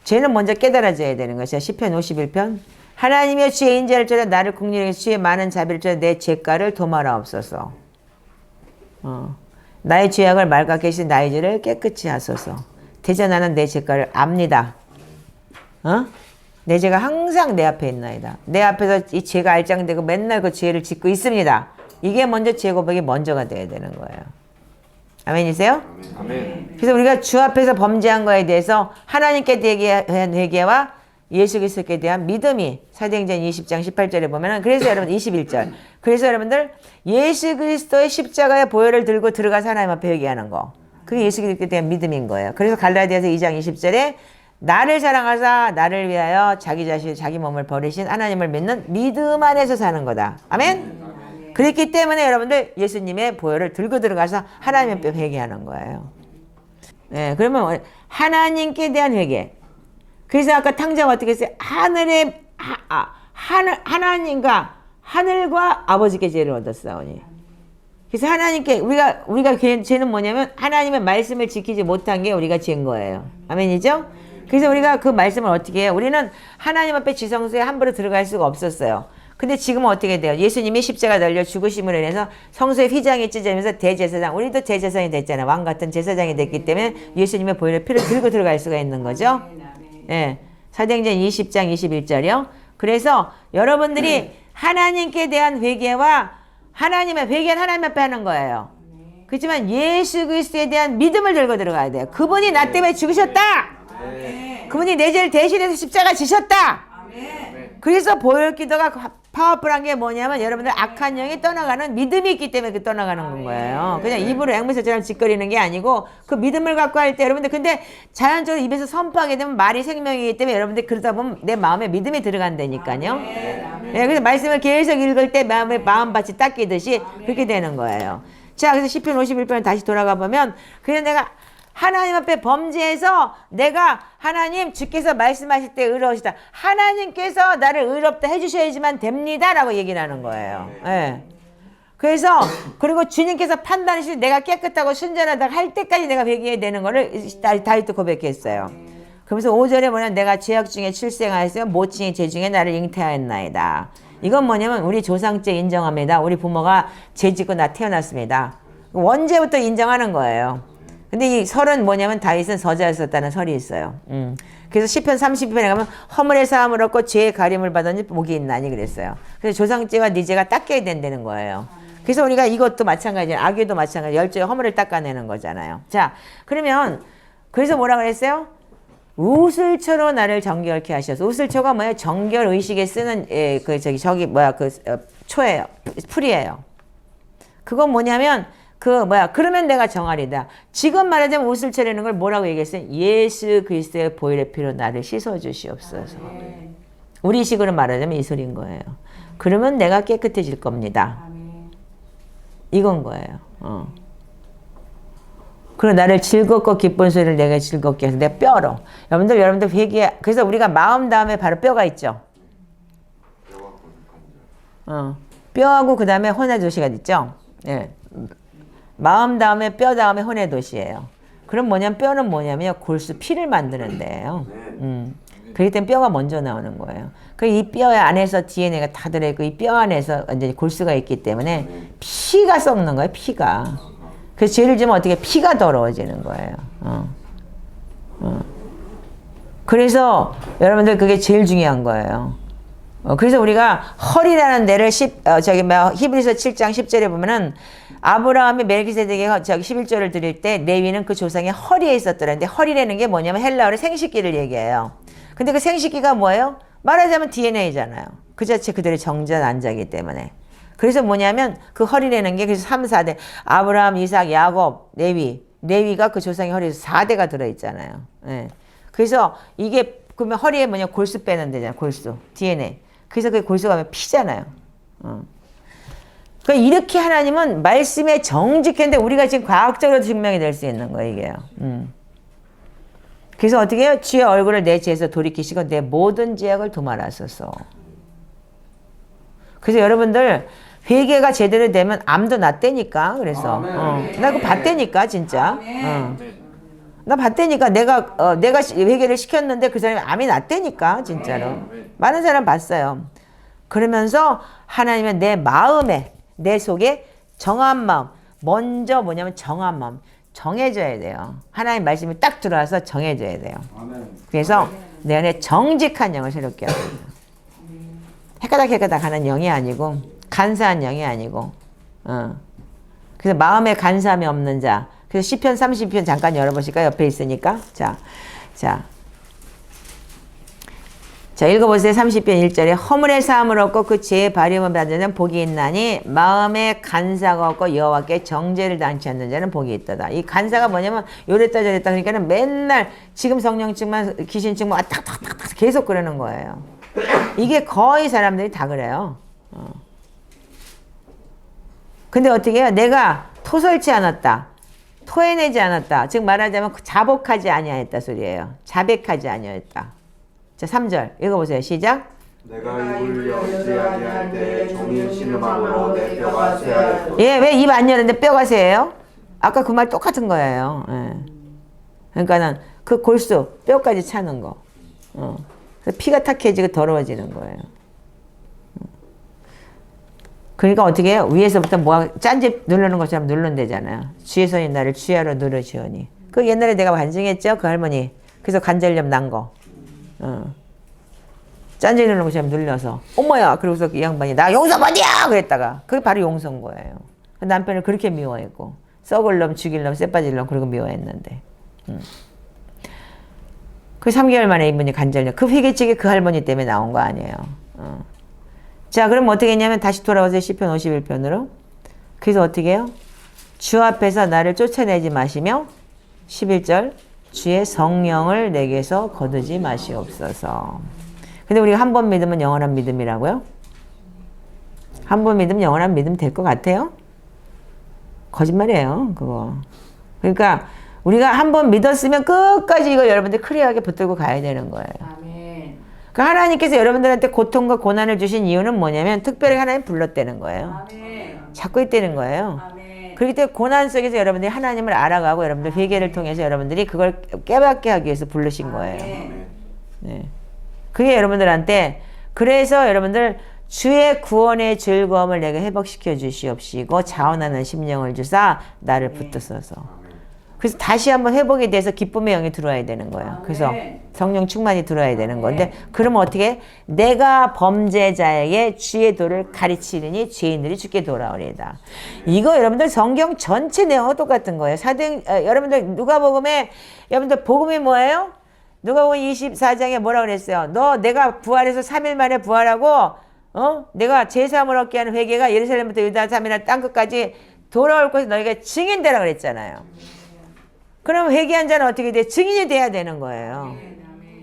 죄는 먼저 깨달아져야 되는 것이야. 시편 51편. 하나님의 주의 인자를 쫓아 나를 국리하게 해서 주의 많은 자비를 쫓아 내 죄가를 도말하옵소서. 나의 죄악을 맑게 하시 나의 죄를 깨끗이 하소서. 대저 나는 내 죄가를 압니다. 내 죄가 항상 내 앞에 있나이다. 내 앞에서 이 죄가 알짱되고 맨날 그 죄를 짓고 있습니다. 이게 먼저 죄 고백이 먼저가 돼야 되는 거예요. 아멘이세요? 아멘. 그래서 우리가 주 앞에서 범죄한 거에 대해서 하나님께 대한 회개와 예수 그리스도께 대한 믿음이 사도행전 20장 18절에 보면은 그래서 여러분 21절. 그래서 여러분들 예수 그리스도의 십자가의 보혈을 들고 들어가서 하나님 앞에 회개하는 거. 그게 예수 그리스도에 대한 믿음인 거예요. 그래서 갈라디아서 2장 20절에 나를 사랑하사 나를 위하여 자기 자신 자기 몸을 버리신 하나님을 믿는 믿음 안에서 사는 거다. 아멘. 그렇기 때문에 여러분들 예수님의 보혈을 들고 들어가서 하나님 앞에 회개하는 거예요. 네, 그러면 하나님께 대한 회개. 그래서 아까 탕자가 어떻게 했어요? 하나님과 하늘과 아버지께 죄를 얻었사오니. 그래서 하나님께 우리가 죄는 뭐냐면 하나님의 말씀을 지키지 못한 게 우리가 죄인 거예요. 아멘이죠? 그래서 우리가 그 말씀을 어떻게 해요? 우리는 하나님 앞에 지성소에 함부로 들어갈 수가 없었어요. 근데 지금은 어떻게 돼요? 예수님이 십자가 달려 죽으심으로 인해서 성소의 휘장이 찢어지면서 대제사장, 우리도 대제사장이 됐잖아요. 왕 같은 제사장이 됐기 때문에 예수님의 보혈의 피를 들고 들어갈 수가 있는 거죠. 예. 사도행전 20장 21절이요. 그래서 여러분들이 하나님께 대한 회개와 하나님의 회개는 하나님 앞에 하는 거예요. 그렇지만 예수 그리스도에 대한 믿음을 들고 들어가야 돼요. 그분이 나 때문에 죽으셨다. 그분이 내 죄를 대신해서 십자가 지셨다. 그래서 보혈 기도가 파워풀한 게 뭐냐면 여러분들 악한 영이 떠나가는 믿음이 있기 때문에 그 떠나가는 거예요. 그냥 입으로 앵무새처럼 짓거리는 게 아니고 그 믿음을 갖고 할 때 여러분들 근데 자연적으로 입에서 선포하게 되면 말이 생명이기 때문에 여러분들 그러다 보면 내 마음에 믿음이 들어간다니까요. 네, 그래서 말씀을 계속 읽을 때 마음밭이 닦이듯이 그렇게 되는 거예요. 자, 그래서 시편 51편을 다시 돌아가 보면 그래서 내가 하나님 앞에 범죄해서 내가 하나님 주께서 말씀하실 때 의로우시다. 하나님께서 나를 의롭다 해주셔야지만 됩니다. 라고 얘기를 하는 거예요. 네. 그래서 그리고 주님께서 판단하실 때 내가 깨끗하고 순전하다 할 때까지 내가 회개해야 되는 거를 다윗도 고백했어요. 그러면서 5절에 뭐냐면 내가 죄악 중에 출생하였으며 모친이 죄 중에 나를 잉태하였나이다. 이건 뭐냐면 우리 조상죄 인정합니다. 우리 부모가 죄 짓고 나 태어났습니다. 원죄부터 인정하는 거예요. 근데 이 설은 뭐냐면 다윗은 서자였었다는 설이 있어요. 그래서 시편 30편에 가면 허물의 사함을 얻고 죄의 가림을 받았니 복이 있나니 그랬어요. 그래서 조상죄와 네 죄가 닦여야 된다는 거예요. 그래서 우리가 이것도 마찬가지예요. 악유도 마찬가지. 열조의 허물을 닦아내는 거잖아요. 자, 그러면 그래서 뭐라 그랬어요? 우슬초로 나를 정결케 하셔서. 우슬초가 뭐예요? 정결 의식에 쓰는 초예요. 풀이에요. 그건 뭐냐면 그러면 내가 정하리다. 지금 말하자면 우슬초라는 걸 뭐라고 얘기했어요? 예수 그리스도의 보혈의 피로 나를 씻어 주시옵소서. 우리 식으로 말하자면 이 소리인 거예요. 그러면 내가 깨끗해질 겁니다. 이건 거예요. 그리고 나를 즐겁고 기쁜 소리를 내가 즐겁게 해서 내 뼈로. 여러분들 회개. 그래서 우리가 마음 다음에 바로 뼈가 있죠. 뼈하고 그 다음에 혼의 도시가 있죠. 예. 마음 다음에 뼈 다음에 혼의 도시예요. 그럼 뼈는 뭐냐면 골수 피를 만드는 데예요. 그렇기 때문에 뼈가 먼저 나오는 거예요. 이 뼈 안에서 DNA가 다 들어있고 이 뼈 안에서 완전히 골수가 있기 때문에 피가 썩는 거예요. 피가. 그래서 죄를 지면 어떻게 피가 더러워지는 거예요. 그래서 여러분들 그게 제일 중요한 거예요. 그래서 우리가 헐이라는 데를 히브리서 7장 10절에 보면은 아브라함이 멜기세덱에게 11조를 드릴 때 레위는 그 조상의 허리에 있었더라는데 헐이라는 게 뭐냐면 헬라어로 생식기를 얘기해요. 근데 그 생식기가 뭐예요? 말하자면 DNA잖아요. 그 자체 그들의 정전 안자이기 때문에. 그래서 뭐냐면 그 허리라는 게 그래서 3, 4대 아브라함, 이삭, 야곱, 레위가 그 조상의 허리에서 4대가 들어있잖아요. 예. 그래서 이게 그러면 허리에 골수 빼는 데잖아요. 골수, DNA. 그래서 그 골수가 하면 피잖아요. 그러니까 이렇게 하나님은 말씀에 정직했는데 우리가 지금 과학적으로 증명이 될 수 있는 거예요. 이게요. 그래서 어떻게 해요? 주의 얼굴을 내 죄에서 돌이키시고 내 모든 죄악을 도말하소서. 그래서 여러분들 회개가 제대로 되면 암도 낫다니까. 그래서 나 그거 봤다니까 진짜. 나 봤다니까. 내가 회개를 시켰는데 그 사람이 암이 낫다니까 진짜로. 많은 사람 봤어요. 그러면서 하나님은 내 마음에 내 속에 정한 마음. 먼저 뭐냐면 정한 마음. 정해져야 돼요. 하나님 말씀이 딱 들어와서 정해져야 돼요. 그래서 내 안에 정직한 영을 새롭게 하고 해가닥 하는 영이 아니고 간사한 영이 아니고 그래서 마음에 간사함이 없는 자. 그래서 시편 30편 잠깐 열어보실까요? 옆에 있으니까. 자, 읽어보세요. 30편 1절에 허물의 사함을 얻고 그 죄의 바리움을 받는 자는 복이 있나니 마음에 간사가 없고 여호와께 정죄를 당치 않는 자는 복이 있도다. 이 간사가 뭐냐면 요랬다 저랬다 그러니까는 맨날 지금 성령증만 귀신증만 탁탁탁탁 계속 그러는 거예요. 이게 거의 사람들이 다 그래요. 근데 어떻게 해요? 내가 토설치 않았다. 토해내지 않았다. 즉 말하자면 자복하지 아니하였다 소리예요. 자백하지 아니하였다. 자, 3절 읽어보세요. 시작. 내가 입을 열쇠하게 할 때 종일 신음함으로 내 뼈가 쇠하였고. 예, 왜 입 안 여는데 뼈가 쇠예요? 아까 그 말 똑같은 거예요. 예. 그러니까는 그 골수 뼈까지 차는 거. 그래서 피가 탁해지고 더러워지는 거예요. 그러니까 어떻게 해요? 위에서부터 짠집 누르는 것처럼 누른대잖아요. 주의 손이 나를 주야로 누르시오니. 그 옛날에 내가 반증했죠? 그 할머니. 그래서 관절염 난 거. 짠지 누르는 것처럼 눌려서 어머야 그러고서 이 양반이 나 용서 못이야 그랬다가 그게 바로 용서인 거예요. 남편을 그렇게 미워했고 썩을 놈 죽일 놈 쇠 빠질 놈 그러고 미워했는데 그 3개월 만에 이분이 관절염 그 회개책이 그 할머니 때문에 나온 거 아니에요. 자 그럼 어떻게 했냐면 다시 돌아와서 시편 51편으로 그래서 어떻게 해요? 주 앞에서 나를 쫓아내지 마시며 11절 주의 성령을 내게서 거두지 마시옵소서. 근데 우리가 한 번 믿으면 영원한 믿음이라고요? 한 번 믿으면 영원한 믿음 될 것 같아요? 거짓말이에요, 그거. 그러니까 우리가 한 번 믿었으면 끝까지 이거 여러분들 클리어하게 붙들고 가야 되는 거예요. 아멘. 그러니까 하나님께서 여러분들한테 고통과 고난을 주신 이유는 뭐냐면 특별히 하나님 불렀다는 거예요. 아멘. 찾고 있다는 거예요. 아멘. 그렇기 때문에 고난 속에서 여러분들이 하나님을 알아가고 여러분들 회개를 통해서 여러분들이 그걸 깨닫게 하기 위해서 부르신 거예요. 네. 그게 여러분들한테 그래서 여러분들 주의 구원의 즐거움을 내게 회복시켜 주시옵시고 자원하는 심령을 주사 나를 붙드소서. 그래서 다시 한번 회복이 돼서 기쁨의 영이 들어와야 되는 거예요. 그래서 성령 충만이 들어와야 되는 건데 그러면 어떻게? 내가 범죄자에게 주의 도를 가르치느니 죄인들이 주께 돌아오리이다. 이거 여러분들 성경 전체 내용과 똑같은 거예요. 여러분들 누가복음에 여러분들 복음이 뭐예요? 누가복음 24장에 뭐라 그랬어요? 너 내가 부활해서 3일 만에 부활하고 내가 제사함을 얻게 하는 회개가 예루살렘부터 유다 사면이나 땅끝까지 돌아올 것을 너희가 증인되라 그랬잖아요. 그럼 회개한 자는 어떻게 돼? 증인이 돼야 되는 거예요.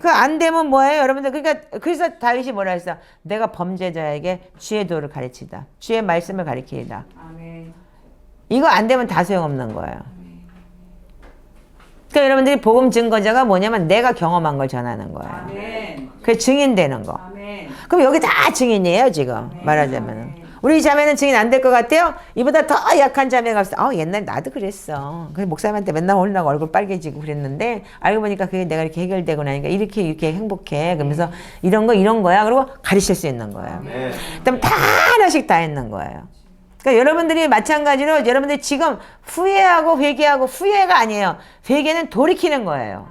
그 안 되면 뭐예요? 여러분들 그러니까 그래서 다윗이 뭐라 했어? 내가 범죄자에게 주의 도를 가르치다. 주의 말씀을 가르치다. 이거 안 되면 다 소용없는 거예요. 그러니까 여러분들이 복음 증거자가 뭐냐면 내가 경험한 걸 전하는 거예요. 그게 증인되는 거. 그럼 여기 다 증인이에요 지금 말하자면. 우리 자매는 증인 안 될 것 같아요? 이보다 더 약한 자매가 없어. 옛날에 나도 그랬어. 그래서 목사님한테 맨날 혼나고 얼굴 빨개지고 그랬는데 알고 보니까 그게 내가 이렇게 해결되고 나니까 이렇게 행복해. 그러면서 이런 거야. 그리고 가르칠 수 있는 거예요. 그다음 다 하나씩 다 있는 거예요. 그러니까 여러분들이 마찬가지로 여러분들이 지금 후회하고 회개하고 후회가 아니에요. 회개는 돌이키는 거예요.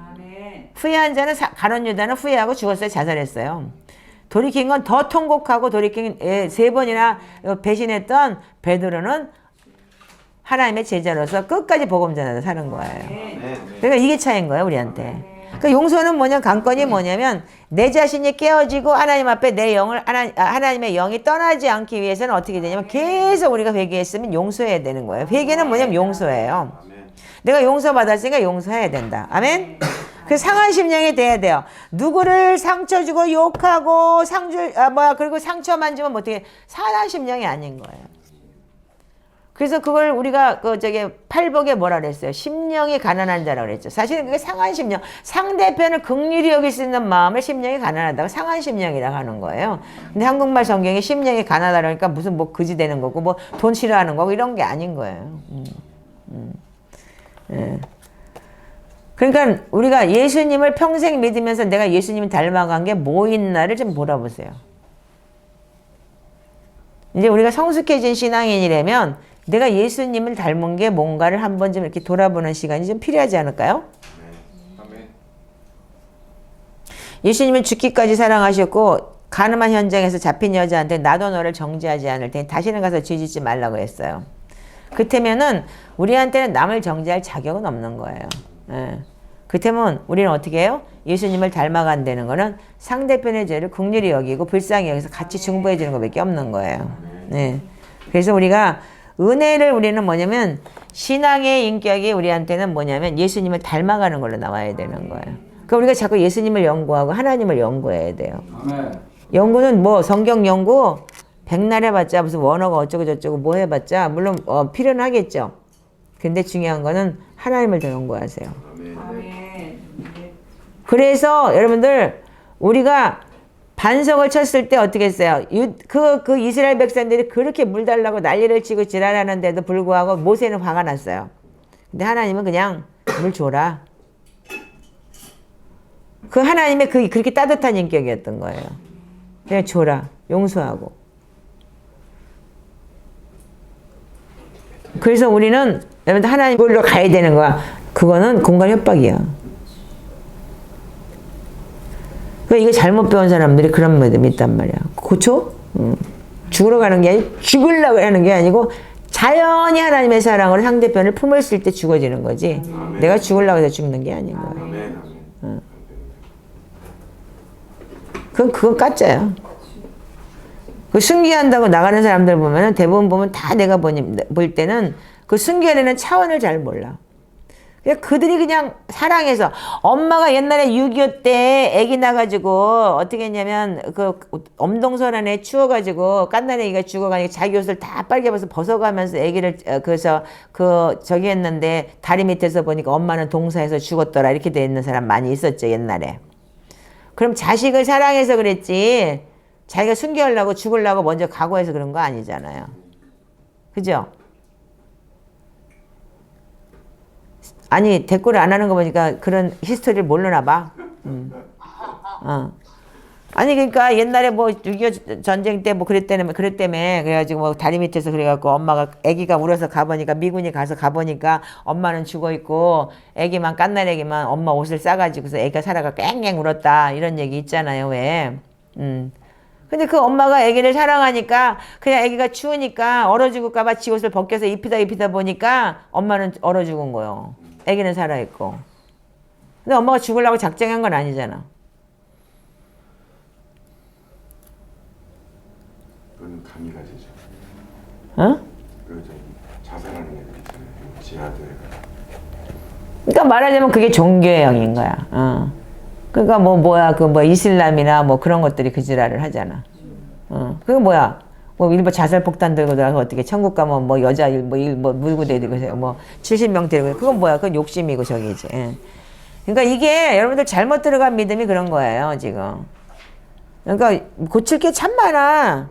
후회한 자는 가룟 유다는 후회하고 죽었어요. 자살했어요. 돌이킨 건 더 통곡하고 돌이킨 3번이나 배신했던 베드로는 하나님의 제자로서 끝까지 복음 전하다 사는 거예요. 그러니까 이게 차이인 거예요, 우리한테. 그러니까 용서는 뭐냐, 강건이 뭐냐면 내 자신이 깨어지고 하나님 앞에 내 영을 하나님의 영이 떠나지 않기 위해서는 어떻게 되냐면 계속 우리가 회개했으면 용서해야 되는 거예요. 회개는 뭐냐면 용서예요. 내가 용서받았으니까 용서해야 된다. 아멘. 그 상한 심령이 돼야 돼요. 누구를 상처 주고 욕하고 그리고 상처만 주면 어떻게 상한 심령이 아닌 거예요. 그래서 그걸 우리가 팔복에 뭐라 그랬어요? 심령이 가난한 자라고 그랬죠. 사실은 그게 상한 심령. 상대편을 긍휼히 여길 수 있는 마음을 심령이 가난하다고 상한 심령이라고 하는 거예요. 근데 한국말 성경에 심령이 가난하다 그러니까 무슨 뭐 그지 되는 거고 뭐 돈 싫어하는 거고 이런 게 아닌 거예요. 예. 그러니까 우리가 예수님을 평생 믿으면서 내가 예수님을 닮아간 게 뭐 있나를 좀 몰아보세요. 이제 우리가 성숙해진 신앙인이라면 내가 예수님을 닮은 게 뭔가를 한번 좀 이렇게 돌아보는 시간이 좀 필요하지 않을까요? 예수님은 죽기까지 사랑하셨고 가늠한 현장에서 잡힌 여자한테 나도 너를 정죄하지 않을 테니 다시는 가서 죄 짓지 말라고 했어요. 그렇다면은 우리한테는 남을 정죄할 자격은 없는 거예요. 예. 그렇다면 우리는 어떻게 해요? 예수님을 닮아간다는 거는 상대편의 죄를 긍휼히 여기고 불쌍히 여기서 같이 중보해 주는 것밖에 없는 거예요. 네. 그래서 우리가 은혜를 우리는 뭐냐면 신앙의 인격이 우리한테는 뭐냐면 예수님을 닮아가는 걸로 나와야 되는 거예요. 그러니까 우리가 자꾸 예수님을 연구하고 하나님을 연구해야 돼요. 연구는 뭐 성경 연구 백날 해봤자 무슨 원어가 어쩌고 저쩌고 뭐 해봤자 물론 필요는 하겠죠. 근데 중요한 거는 하나님을 더 연구하세요. 그래서 여러분들 우리가 반석을 쳤을 때 어떻게 했어요? 그 이스라엘 백성들이 그렇게 물 달라고 난리를 치고 지랄하는데도 불구하고 모세는 화가 났어요. 근데 하나님은 그냥 물 줘라. 그 하나님의 그렇게 따뜻한 인격이었던 거예요. 그냥 줘라. 용서하고. 그래서 우리는 여러분들 하나님으로 가야 되는 거야. 그거는 공간 협박이야. 이거 잘못 배운 사람들이 그런 믿음이 있단 말이야. 고쳐? 죽으러 가는 게 아니고 죽으려고 하는 게 아니고 자연히 하나님의 사랑으로 상대편을 품을 쓸 때 죽어지는 거지. 아멘. 내가 죽으려고 해서 죽는 게 아닌 거야. 그건 가짜야. 그 순교한다고 나가는 사람들 보면은 대부분 보면 다 내가 볼 때는 그 순교하려는 차원을 잘 몰라. 그들이 그냥 사랑해서 엄마가 옛날에 6.25 때 애기 나가지고 어떻게 했냐면 그 엄동설 안에 추워가지고 깐난 애기가 죽어가니까 자기 옷을 다 빨개 벗어가면서 애기를 그래서 저기 했는데 다리 밑에서 보니까 엄마는 동사에서 죽었더라 이렇게 돼 있는 사람 많이 있었죠 옛날에. 그럼 자식을 사랑해서 그랬지 자기가 순교하려고 죽으려고 먼저 각오해서 그런 거 아니잖아요. 그죠? 아니 댓글을 안 하는 거 보니까 그런 히스토리를 모르나 봐. 아니 그러니까 옛날에 뭐 6.25 전쟁 때 뭐 그랬다며 그래가지고 뭐 다리 밑에서 그래갖고 엄마가 아기가 울어서 가보니까 미군이 가서 가보니까 엄마는 죽어 있고 아기만 깐난아기만 엄마 옷을 싸가지고서 아기가 살아가 깽깽 울었다 이런 얘기 있잖아요 왜? 근데 그 엄마가 아기를 사랑하니까 그냥 아기가 추우니까 얼어 죽을까봐 지 옷을 벗겨서 입히다 보니까 엄마는 얼어 죽은 거예요. 아기는 살아 있고. 근데 엄마가 죽으려고 작정한 건 아니잖아. 그건 감이가지죠. 어? 그 자살하는 애들 있잖아요. 지하들. 그러니까 말하자면 그게 종교의 영인 거야. 그러니까 뭐 이슬람이나 뭐 그런 것들이 그 지랄을 하잖아. 그게 뭐야? 뭐 일본 자살 폭탄 들고 나서 어떻게 천국 가면 뭐 여자 뭐 물고 다니고 뭐 70명 데리고 그건 뭐야? 그건 욕심이고 저기지. 예. 그러니까 이게 여러분들 잘못 들어간 믿음이 그런 거예요 지금. 그러니까 고칠 게 참 많아.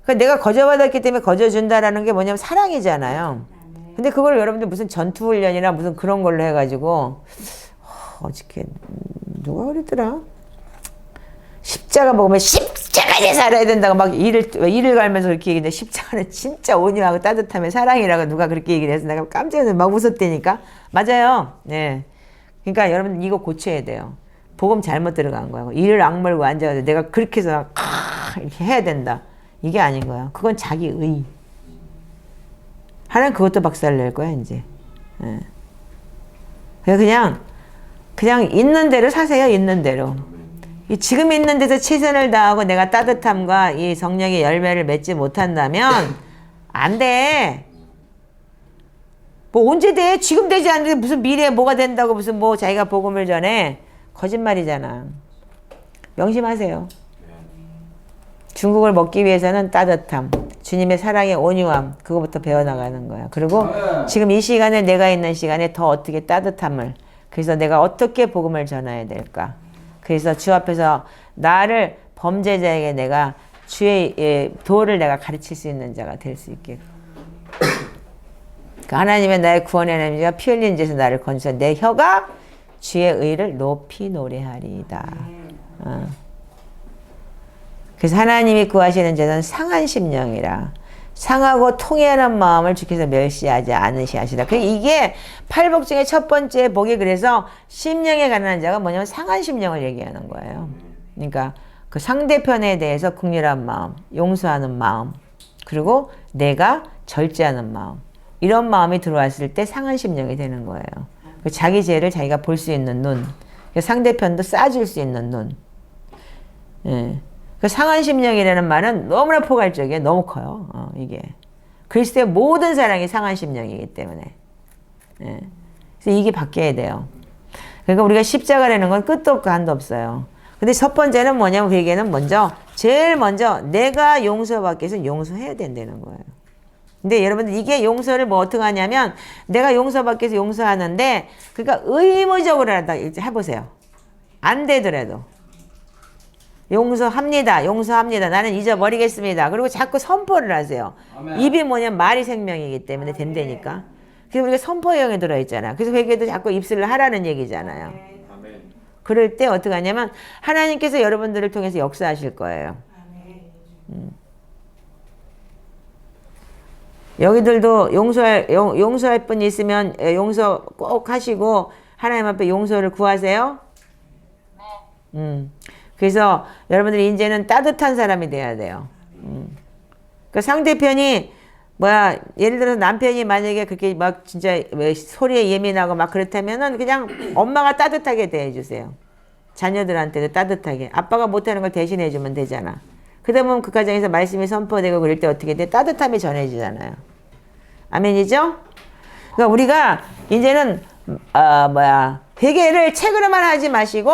그러니까 내가 거저받았기 때문에 거저준다라는 게 뭐냐면 사랑이잖아요. 근데 그걸 여러분들 무슨 전투훈련이나 무슨 그런 걸로 해가지고 어저께 누가 그랬더라? 십자가 먹으면 십자가에 살아야 된다고 막 이를 갈면서 그렇게 얘기했는데 십자가는 진짜 온유하고 따뜻함의 사랑이라고 누가 그렇게 얘기를 해서 내가 깜짝 놀라서 막 웃었다니까. 맞아요. 네. 그러니까 여러분 이거 고쳐야 돼요. 복음 잘못 들어간 거야. 이를 악물고 앉아서 내가 그렇게 해서 이렇게 해야 된다. 이게 아닌 거야. 그건 자기 의. 하나는 그것도 박살낼 거야 이제. 네. 그냥 있는 대로 사세요. 있는 대로. 지금 있는 데서 최선을 다하고 내가 따뜻함과 이 성령의 열매를 맺지 못한다면 안 돼. 뭐 언제 돼? 지금 되지 않는데 무슨 미래에 뭐가 된다고 무슨 뭐 자기가 복음을 전해. 거짓말이잖아. 명심하세요. 중국을 먹기 위해서는 따뜻함, 주님의 사랑의 온유함, 그거부터 배워나가는 거야. 그리고 지금 이 시간에 내가 있는 시간에 더 어떻게 따뜻함을, 그래서 내가 어떻게 복음을 전해야 될까. 그래서 주 앞에서 나를 범죄자에게 내가 주의 도를 내가 가르칠 수 있는 자가 될 수 있게. 하나님의 나의 구원의 냄새가 피 흘린 죄에서 나를 건져서 내 혀가 주의 의를 높이 노래하리이다. 그래서 하나님이 구하시는 죄는 상한 심령이라. 상하고 통해하는 마음을 주께서 멸시하지 않으시하시다. 이게 팔복 중에 첫 번째 복이 그래서 심령에 가난한 자가 뭐냐면 상한 심령을 얘기하는 거예요. 그러니까 그 상대편에 대해서 긍휼한 마음, 용서하는 마음, 그리고 내가 절제하는 마음. 이런 마음이 들어왔을 때 상한 심령이 되는 거예요. 자기 죄를 자기가 볼 수 있는 눈. 상대편도 싸줄 수 있는 눈. 예. 그 상한 심령이라는 말은 너무나 포괄적이에요. 너무 커요. 이게. 그리스도의 모든 사랑이 상한 심령이기 때문에. 예. 그래서 이게 바뀌어야 돼요. 그러니까 우리가 십자가라는 건 끝도 없고 한도 없어요. 근데 첫 번째는 뭐냐면 그 얘기는 제일 먼저 내가 용서받기 위해서 용서해야 된다는 거예요. 근데 여러분들 이게 용서를 뭐 어떻게 하냐면 내가 용서받기 위해서 용서하는데 그러니까 의무적으로 해보세요. 안 되더라도. 용서합니다. 나는 잊어버리겠습니다. 그리고 자꾸 선포를 하세요. 아멘. 입이 뭐냐면 말이 생명이기 때문에 된다니까. 그래서 우리가 선포형에 들어있잖아. 그래서 회개도 자꾸 입술을 하라는 얘기잖아요. 아멘. 그럴 때 어떻게 하냐면 하나님께서 여러분들을 통해서 역사하실 거예요. 여기들도 용서할 분이 있으면 용서 꼭 하시고 하나님 앞에 용서를 구하세요. 그래서 여러분들이 이제는 따뜻한 사람이 돼야 돼요. 그 상대편이 예를 들어서 남편이 만약에 그렇게 막 진짜 소리에 예민하고 막 그렇다면은 그냥 엄마가 따뜻하게 대해주세요. 자녀들한테도 따뜻하게. 아빠가 못하는 걸 대신해주면 되잖아. 그러다 보면 그 가정에서 말씀이 선포되고 그럴 때 어떻게 돼? 따뜻함이 전해지잖아요. 아멘이죠? 그러니까 우리가 이제는 회개를 책으로만 하지 마시고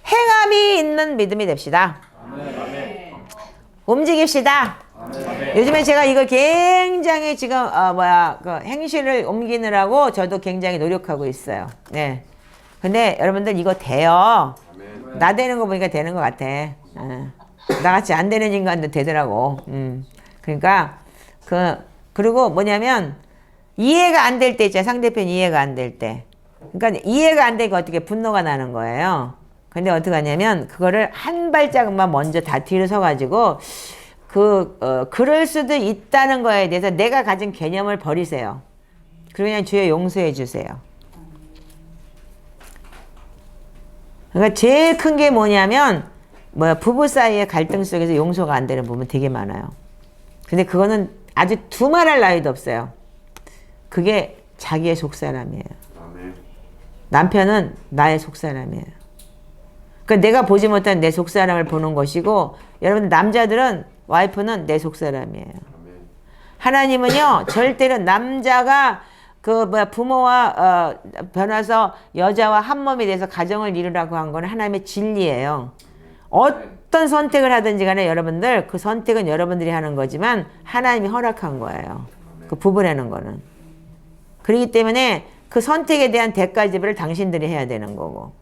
행함이 있는 믿음이 됩시다. 아멘. 움직입시다. 아멘. 요즘에 제가 이걸 굉장히 지금 그 행실을 옮기느라고 저도 굉장히 노력하고 있어요. 네. 근데 여러분들 이거 돼요. 아멘. 나 되는 거 보니까 되는 것 같아. 나같이 안 되는 인간도 되더라고. 그러니까 그리고 뭐냐면 이해가 안 될 때 있잖아요. 상대편 이해가 안 될 때. 그러니까 이해가 안 되니까 어떻게 분노가 나는 거예요. 근데 어떻게 하냐면 그거를 한 발자국만 먼저 다 뒤로 서가지고 그럴 수도 있다는 거에 대해서 내가 가진 개념을 버리세요. 그리고 그냥 주여 용서해 주세요. 그러니까 제일 큰 게 뭐냐면 부부 사이의 갈등 속에서 용서가 안 되는 부분 되게 많아요. 근데 그거는 아주 두말할 나위도 없어요. 그게 자기의 속사람이에요. 아멘. 남편은 나의 속사람이에요. 그러니까 내가 보지 못한 내 속사람을 보는 것이고, 여러분 남자들은 와이프는 내 속사람이에요. 아멘. 하나님은요 절대로 남자가 부모와 변화서 여자와 한 몸이 돼서 가정을 이루라고 한 건 하나님의 진리예요. 어떤 선택을 하든지 간에 여러분들 그 선택은 여러분들이 하는 거지만 하나님이 허락한 거예요. 그 부부라는 거는. 그렇기 때문에 그 선택에 대한 대가 지불을 당신들이 해야 되는 거고.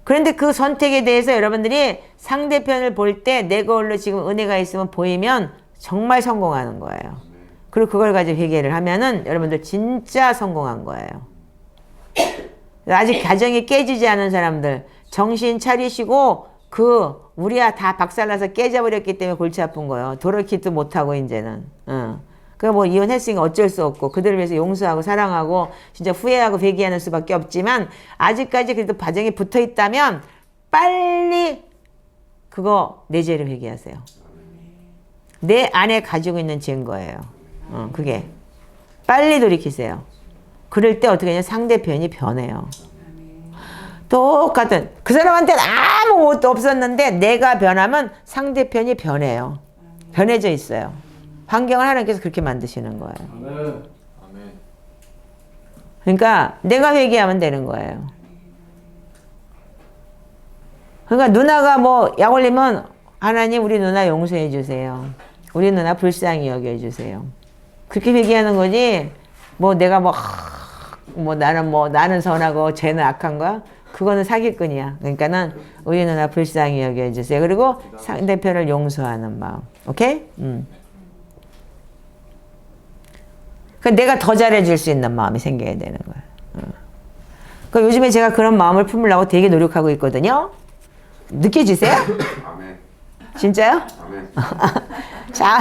그런데 그 선택에 대해서 여러분들이 상대편을 볼 때 내 거울로 지금 은혜가 있으면 보이면 정말 성공하는 거예요. 그리고 그걸 가지고 회개를 하면은 여러분들 진짜 성공한 거예요. 아직 가정이 깨지지 않은 사람들 정신 차리시고 우리야 다 박살나서 깨져버렸기 때문에 골치 아픈 거예요. 돌이키지도 못하고 이제는. 그러니까 뭐 이혼했으니까 어쩔 수 없고 그들을 위해서 용서하고 사랑하고 진짜 후회하고 회개하는 수밖에 없지만 아직까지 그래도 과정이 붙어 있다면 빨리 그거 내 죄를 회개하세요. 내 안에 가지고 있는 죄인 거예요. 그게 빨리 돌이키세요. 그럴 때 어떻게 하냐 상대편이 변해요. 똑같은 그 사람한테는 아무것도 없었는데 내가 변하면 상대편이 변해요. 변해져 있어요. 환경을 하나님께서 그렇게 만드시는 거예요. 아멘. 그러니까 내가 회개하면 되는 거예요. 그러니까 누나가 약 올리면 하나님 우리 누나 용서해 주세요. 우리 누나 불쌍히 여겨 주세요. 그렇게 회개하는 거지. 내가 나는 선하고 쟤는 악한 거야? 그거는 사기꾼이야. 그러니까는 우리 누나 불쌍히 여겨 주세요. 그리고 상대편을 용서하는 마음. 오케이? 그러니까 내가 더 잘해줄 수 있는 마음이 생겨야 되는 거야. 그러니까 요즘에 제가 그런 마음을 품으려고 되게 노력하고 있거든요. 느껴지세요? 아멘. 진짜요? 아멘. 자,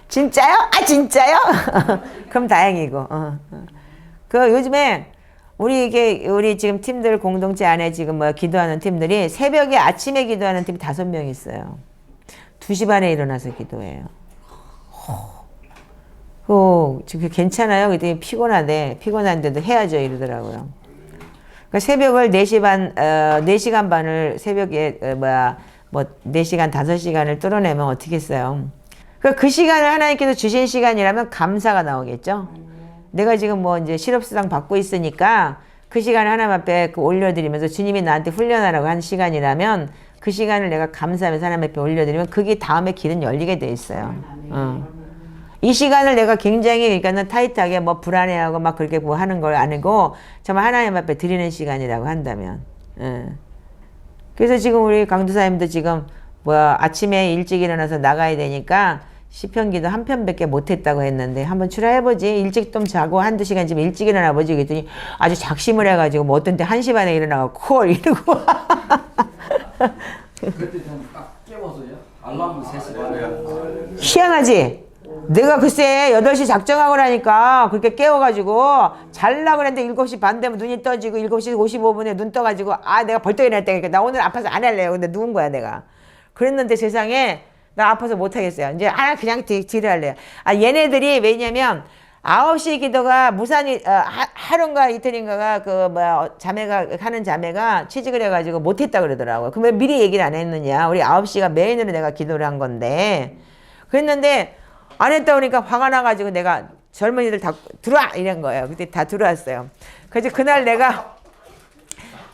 진짜요? 진짜요? 그럼 다행이고. 요즘에 우리 지금 팀들 공동체 안에 지금 기도하는 팀들이 새벽에 아침에 기도하는 팀이 5명 있어요. 2시 반에 일어나서 기도해요. 지금 괜찮아요? 그랬더니 피곤한데도 해야죠 이러더라고요. 그러니까 새벽을 4시 반, 4시간 반을 새벽에 4시간, 5시간을 뚫어내면 어떻겠어요? 그러니까 그 시간을 하나님께서 주신 시간이라면 감사가 나오겠죠? 내가 지금 이제 실업수당 받고 있으니까 그 시간을 하나님 앞에 올려드리면서 주님이 나한테 훈련하라고 한 시간이라면 그 시간을 내가 감사하면서 하나님 앞에 올려드리면 그게 다음에 길은 열리게 돼 있어요. 이 시간을 내가 굉장히 그러니까는 타이트하게 불안해하고 그렇게 하는 걸 아니고 정말 하나님 앞에 드리는 시간이라고 한다면. 그래서 지금 우리 강도사님도 지금 아침에 일찍 일어나서 나가야 되니까 시편기도 한 편밖에 못했다고 했는데 한번 출하해보지. 일찍 좀 자고 1-2시간 지금 일찍 일어나보지. 그랬더니 아주 작심을 해가지고 어떤 때 1시 반에 일어나고 콜 이러고 그때 좀딱 깨워서요. 알람을 세시면 희한하지? 내가 글쎄 8시 작정하고 나니까 그렇게 깨워가지고 잘라 그랬는데 7시 반 되면 눈이 떠지고 7시 55분에 눈 떠가지고 내가 벌떡 일어났다니까 나 오늘 아파서 안 할래요. 근데 누운 거야 내가. 그랬는데 세상에 나 아파서 못하겠어요. 이제 그냥 딜을 할래요. 얘네들이 왜냐면 9시 기도가 무산이 하루인가 이틀인가가 자매가 하는 자매가 취직을 해가지고 못했다 그러더라고요. 그럼 왜 미리 얘기를 안 했느냐. 우리 9시가 메인으로 내가 기도를 한 건데 그랬는데 안 했다 그러니까 화가 나가지고 내가 젊은이들 다 들어와 이런 거예요. 그때 다 들어왔어요. 그래서 그날 내가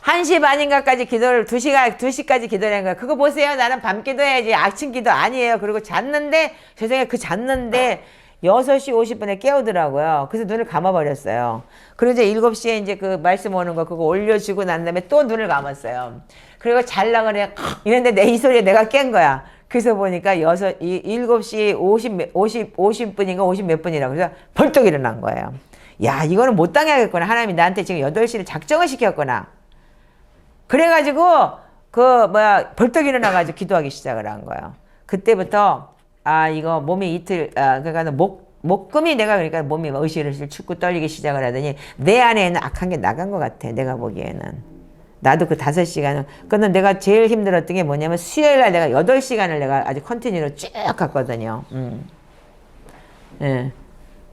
1시 반인가까지 기도를 2시까지 기도를 한 거야. 그거 보세요. 나는 밤 기도해야지 아침 기도 아니에요. 그리고 잤는데 세상에 잤는데 6시 50분에 깨우더라고요. 그래서 눈을 감아버렸어요. 그리고 이제 7시에 이제 그 말씀 오는 거 그거 올려주고 난 다음에 또 눈을 감았어요. 그리고 잘라 그래 이랬는데 이 소리에 내가 깬 거야. 그래서 보니까 7시 50분인가 50 몇 분이라고 그래서 벌떡 일어난 거예요. 야 이거는 못 당하겠구나. 하나님이 나한테 지금 8시를 작정을 시켰구나. 그래가지고 벌떡 일어나가지고 기도하기 시작을 한 거예요. 그때부터 이거 몸이 이틀 그러니까 목금이 내가 그러니까 몸이 으실으실 춥고 떨리기 시작을 하더니 내 안에는 악한 게 나간 것 같아. 내가 보기에는. 나도 그 5시간은 그는 내가 제일 힘들었던 게 뭐냐면 수요일날 내가 8시간을 내가 아주 컨티뉴로 쭉 갔거든요. 예.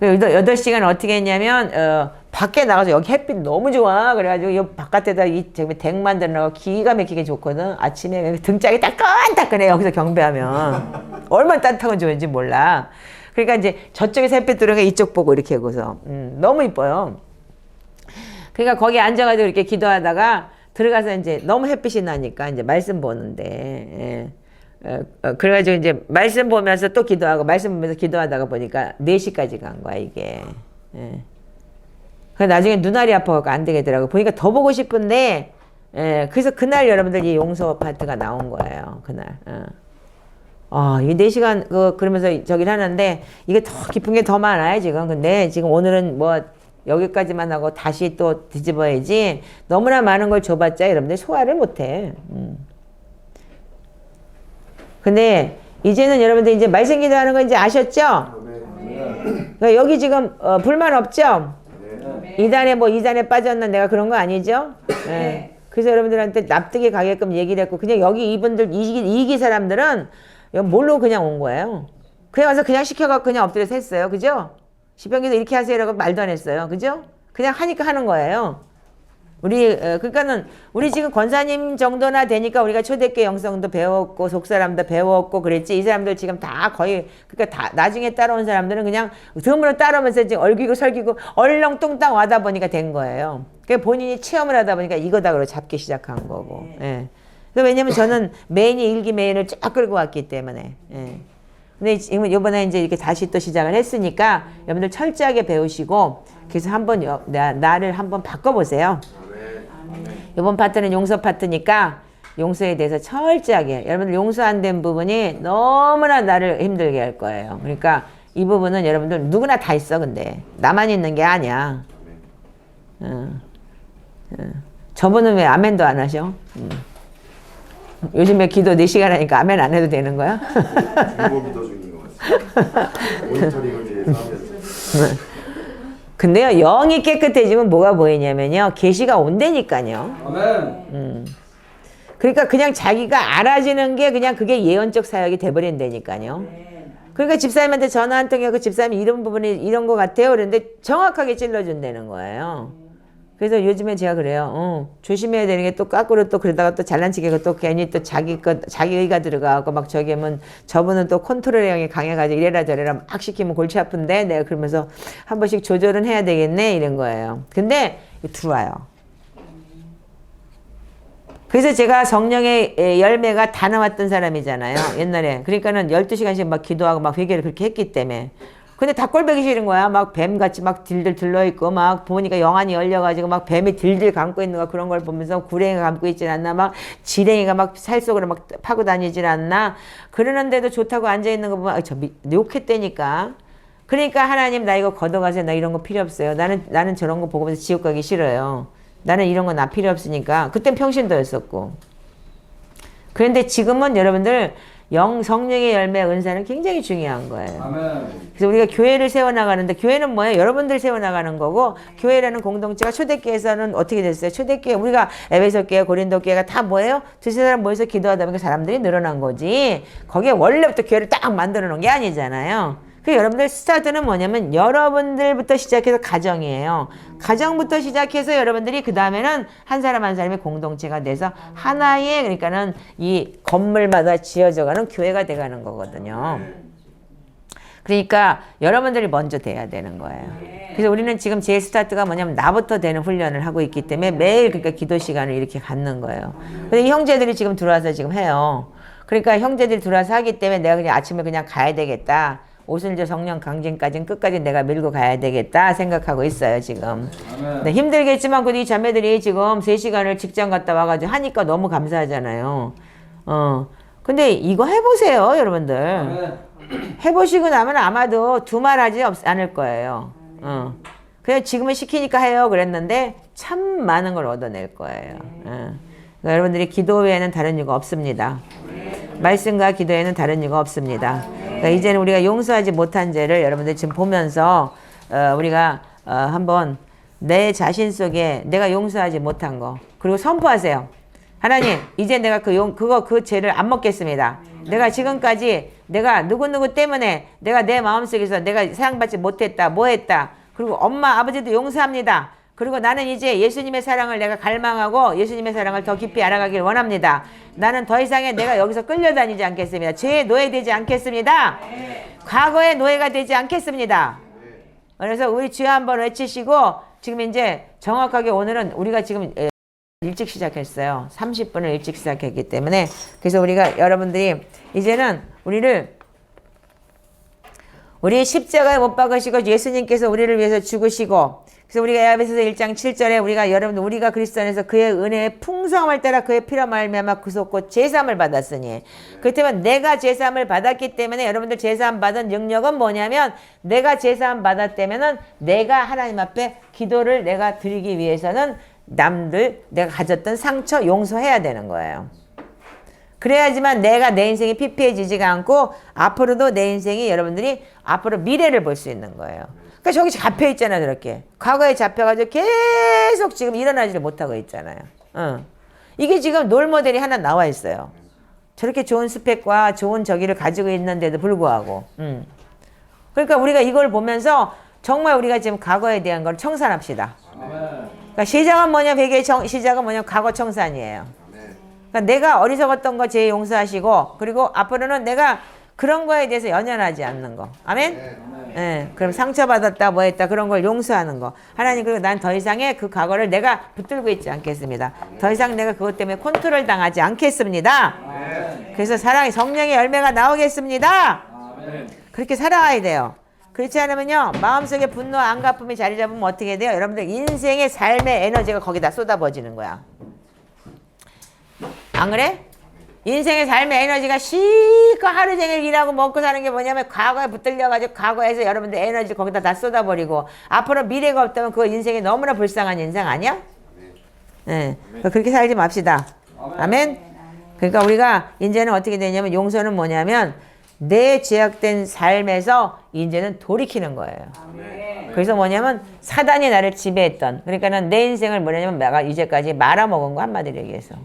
8시간을 어떻게 했냐면 밖에 나가서 여기 햇빛 너무 좋아. 그래가지고 이 바깥에다 덱 만들어놓고 기가 막히게 좋거든. 아침에 등짝이 따끈따끈해. 여기서 경배하면 얼마나 따뜻한 건 좋은지 몰라. 그러니까 이제 저쪽에서 햇빛 들어오니까 이쪽 보고 이렇게 하고서 너무 이뻐요. 그러니까 거기 앉아가지고 이렇게 기도하다가 들어가서 이제 너무 햇빛이 나니까 이제 말씀 보는데 그래가지고 이제 말씀 보면서 또 기도하고 말씀 보면서 기도하다가 보니까 4시까지 간 거야 이게. 그래서 나중에 눈알이 아파갖고 안 되겠더라고. 보니까 더 보고 싶은데 그래서 그날 여러분들 이 용서 파트가 나온 거예요. 그날. 이 4시간 그러면서 저기를 하는데 이게 더 깊은 게 더 많아요 지금. 근데 지금 오늘은 뭐 여기까지만 하고 다시 또 뒤집어야지 너무나 많은 걸 줘봤자 여러분들 소화를 못해. 근데 이제는 여러분들 이제 말씀 기도하는 거 이제 아셨죠? 그러니까 여기 지금 불만 없죠? 이단에 이단에 빠졌나 내가 그런 거 아니죠? 네. 그래서 여러분들한테 납득이 가게끔 얘기를 했고 그냥 여기 이분들 이기 사람들은 뭘로 그냥 온 거예요. 그냥 와서 그냥 시켜갖고 그냥 엎드려서 했어요. 그죠? 시병기도 이렇게 하세요라고 말도 안 했어요. 그죠? 그냥 하니까 하는 거예요. 그러니까는 우리 지금 권사님 정도나 되니까 우리가 초대교회 영성도 배웠고 속사람도 배웠고 그랬지. 이 사람들 지금 다 거의 그러니까 다 나중에 따라온 사람들은 그냥 덤으로 따라오면서 지금 얼기고 설기고 얼렁뚱땅 와다 보니까 된 거예요. 그러니까 본인이 체험을 하다 보니까 이거다 그러고 잡기 시작한 거고. 예. 왜냐면 저는 메인이 일기 메인을 쫙 끌고 왔기 때문에. 예. 근데 이번에 이제 이렇게 다시 또 시작을 했으니까 여러분들 철저하게 배우시고 그래서 한번 나를 한번 바꿔보세요. 이번 파트는 용서 파트니까 용서에 대해서 철저하게 여러분들 용서 안 된 부분이 너무나 나를 힘들게 할 거예요. 그러니까 이 부분은 여러분들 누구나 다 있어. 근데 나만 있는 게 아니야. 저분은 왜 아멘도 안 하셔? 요즘에 기도 4시간 하니까 아멘 안 해도 되는 거야? 일곱 미터 중인 것 같습니다. 모니터링을 위해서 하면서. 근데요, 영이 깨끗해지면 뭐가 보이냐면요, 계시가 온다니까요. 아멘. 그러니까 그냥 자기가 알아지는 게 그냥 그게 예언적 사역이 돼버린다니까요. 그러니까 집사님한테 전화 한 통에 그 집사님이 이런 부분이 이런 것 같아요. 그런데 정확하게 찔러준다는 거예요. 그래서 요즘에 제가 그래요. 조심해야 되는 게 또 까꾸로 또 그러다가 또 잘난 척하고 또 괜히 또 자기 의가 들어가고 막 저기 하면 저분은 또 컨트롤형이 강해가지고 이래라 저래라 막 시키면 골치 아픈데 내가 그러면서 한 번씩 조절은 해야 되겠네 이런 거예요. 근데 들어와요. 그래서 제가 성령의 열매가 다 나왔던 사람이잖아요. 옛날에. 그러니까는 12시간씩 막 기도하고 막 회개를 그렇게 했기 때문에. 근데 다 꼴보기 싫은 거야. 막 뱀같이 막 딜들 들러있고 막 보니까 영안이 열려가지고 막 뱀이 딜딜 감고 있는 거 그런 걸 보면서 구랭이가 감고 있질 않나 막 지렁이가 막 살 속으로 막 파고 다니질 않나 그러는데도 좋다고 앉아있는 거 보면 욕했다니까. 그러니까 하나님 나 이거 걷어가세요. 나 이런 거 필요 없어요. 나는 저런 거 보고서 지옥 가기 싫어요. 나는 이런 거 나 필요 없으니까. 그땐 평신도였었고. 그런데 지금은 여러분들 성령의 열매 은사는 굉장히 중요한 거예요. 아멘. 그래서 우리가 교회를 세워나가는데 교회는 뭐예요? 여러분들 세워나가는 거고 교회라는 공동체가 초대교회에서는 어떻게 됐어요? 초대교회 우리가 에베소교회 고린도교회가 다 뭐예요? 두세 사람 모여서 기도하다 보니까 사람들이 늘어난 거지 거기에 원래부터 교회를 딱 만들어 놓은 게 아니잖아요. 그 여러분들 스타트는 뭐냐면 여러분들부터 시작해서 가정이에요. 가정부터 시작해서 여러분들이 그 다음에는 한 사람 한 사람의 공동체가 돼서 하나의 그러니까는 이 건물마다 지어져가는 교회가 돼가는 거거든요. 그러니까 여러분들이 먼저 돼야 되는 거예요. 그래서 우리는 지금 제 스타트가 뭐냐면 나부터 되는 훈련을 하고 있기 때문에 매일 그러니까 기도 시간을 이렇게 갖는 거예요. 근데 이 형제들이 지금 들어와서 지금 해요. 그러니까 형제들이 들어와서 하기 때문에 내가 그냥 아침에 그냥 가야 되겠다. 오순절 성령 강진까지는 끝까지 내가 밀고 가야 되겠다 생각하고 있어요 지금. 네, 힘들겠지만 이 자매들이 지금 3시간을 직장 갔다 와가지고 하니까 너무 감사하잖아요. 근데 이거 해보세요 여러분들. 해보시고 나면 아마도 두말하지 않을 거예요. 그냥 지금은 시키니까 해요 그랬는데 참 많은 걸 얻어낼 거예요. 그러니까 여러분들이 기도 외에는 다른 이유가 없습니다. 말씀과 기도 외에는 다른 이유가 없습니다. 그러니까 이제는 우리가 용서하지 못한 죄를 여러분들 지금 보면서 우리가 한번 내 자신 속에 내가 용서하지 못한 거 그리고 선포하세요. 하나님, 이제 내가 그 죄를 안 먹겠습니다. 내가 지금까지 내가 누구누구 때문에 내가 내 마음속에서 내가 사랑받지 못했다, 뭐 했다. 그리고 엄마, 아버지도 용서합니다. 그리고 나는 이제 예수님의 사랑을 내가 갈망하고 예수님의 사랑을 더 깊이 알아가길 원합니다. 나는 더 이상의 내가 여기서 끌려다니지 않겠습니다. 죄의 노예되지 않겠습니다. 과거의 노예가 되지 않겠습니다. 그래서 우리 주여 한번 외치시고 지금 이제 정확하게 오늘은 우리가 지금 일찍 시작했어요. 30분을 일찍 시작했기 때문에 그래서 우리가 여러분들이 이제는 우리 십자가에 못 박으시고 예수님께서 우리를 위해서 죽으시고 그래서 우리가 에베소서 1장 7절에 우리가 그리스도 안에서 그의 은혜의 풍성함을 따라 그의 피로 말미암아 구속고 제사함을 받았으니 그렇다면 내가 제사함을 받았기 때문에 여러분들 제사함 받은 능력은 뭐냐면 내가 제사함 받았다면은 내가 하나님 앞에 기도를 내가 드리기 위해서는 남들 내가 가졌던 상처 용서해야 되는 거예요. 그래야지만 내가 내 인생이 피폐해지지가 않고 앞으로도 내 인생이 여러분들이 앞으로 미래를 볼 수 있는 거예요. 그러니까 저기 잡혀 있잖아 저렇게. 과거에 잡혀가지고 계속 지금 일어나지를 못하고 있잖아요. 이게 지금 롤모델이 하나 나와 있어요. 저렇게 좋은 스펙과 좋은 저기를 가지고 있는데도 불구하고. 그러니까 우리가 이걸 보면서 정말 우리가 지금 과거에 대한 걸 청산합시다. 그러니까 시작은 뭐냐, 시작은 뭐냐, 과거 청산이에요. 그러니까 내가 어리석었던 거 죄 용서하시고, 그리고 앞으로는 내가 그런 거에 대해서 연연하지 않는 거. 아멘? 네. 그럼 상처받았다, 뭐 했다, 그런 걸 용서하는 거. 하나님, 그리고 난 더 이상의 그 과거를 내가 붙들고 있지 않겠습니다. 더 이상 내가 그것 때문에 컨트롤 당하지 않겠습니다. 그래서 사랑의 성령의 열매가 나오겠습니다. 그렇게 살아가야 돼요. 그렇지 않으면요, 마음속에 분노와 안갚음이 자리 잡으면 어떻게 돼요? 여러분들 인생의 삶의 에너지가 거기다 쏟아부어지는 거야. 안 그래? 인생의 삶의 에너지가 실컷 하루 종일 일하고 먹고 사는 게 뭐냐면 과거에 붙들려가지고 과거에서 여러분들 에너지 거기다 다 쏟아버리고 앞으로 미래가 없다면 그거 인생이 너무나 불쌍한 인생 아니야? 네. 그렇게 살지 맙시다. 아멘? 그러니까 우리가 이제는 어떻게 되냐면 용서는 뭐냐면 내 죄악된 삶에서 이제는 돌이키는 거예요. 그래서 뭐냐면 사단이 나를 지배했던, 그러니까는 내 인생을 뭐냐면 내가 이제까지 말아먹은 거 한마디로 얘기해서.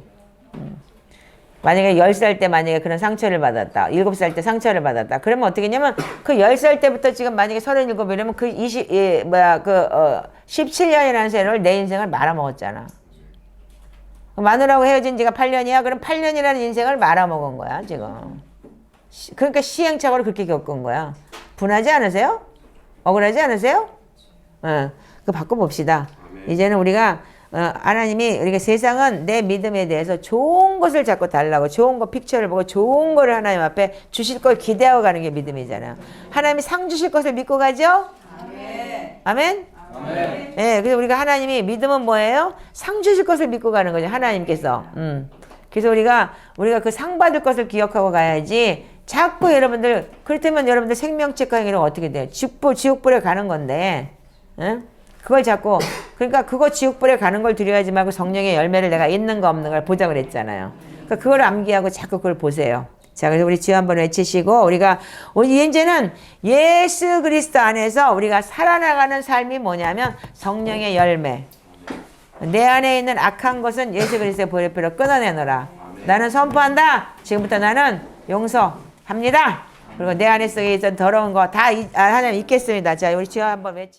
만약에 10살 때 만약에 그런 상처를 받았다. 7살 때 상처를 받았다. 그러면 어떻게 했냐면 그 10살 때부터 지금 만약에 37이라면 그 17년이라는 세월을 내 인생을 말아먹었잖아. 마누라하고 헤어진 지가 8년이야. 그럼 8년이라는 인생을 말아먹은 거야, 지금. 그러니까 시행착오를 그렇게 겪은 거야. 분하지 않으세요? 억울하지 않으세요? 그거 바꿔봅시다. 이제는 우리가 하나님이 우리가 세상은 내 믿음에 대해서 좋은 것을 자꾸 달라고 좋은 거 픽처를 보고 좋은 거를 하나님 앞에 주실 걸 기대하고 가는 게 믿음이잖아요. 하나님이 상 주실 것을 믿고 가죠? 아멘. 아멘? 아멘. 네, 그래서 우리가 하나님이 믿음은 뭐예요? 상 주실 것을 믿고 가는 거죠. 하나님께서. 그래서 우리가 그 상 받을 것을 기억하고 가야지. 자꾸 여러분들 그렇다면 여러분들 생명책과 행위는 어떻게 돼요? 지옥불에 가는 건데, 응? 그걸 자꾸 그러니까 그거 지옥불에 가는 걸 두려워하지 말고 성령의 열매를 내가 있는 거 없는 걸 보자 그랬잖아요. 그러니까 그걸 암기하고 자꾸 그걸 보세요. 자, 그래서 우리 주여 한번 외치시고 우리가 이제는 예수 그리스도 안에서 우리가 살아나가는 삶이 뭐냐면 성령의 열매. 내 안에 있는 악한 것은 예수 그리스도의 보혈 피로 끊어내노라. 나는 선포한다. 지금부터 나는 용서합니다. 그리고 내 안에 속에 있던 더러운 거 다 하나님 잊겠습니다. 자, 우리 주여 한번 외치.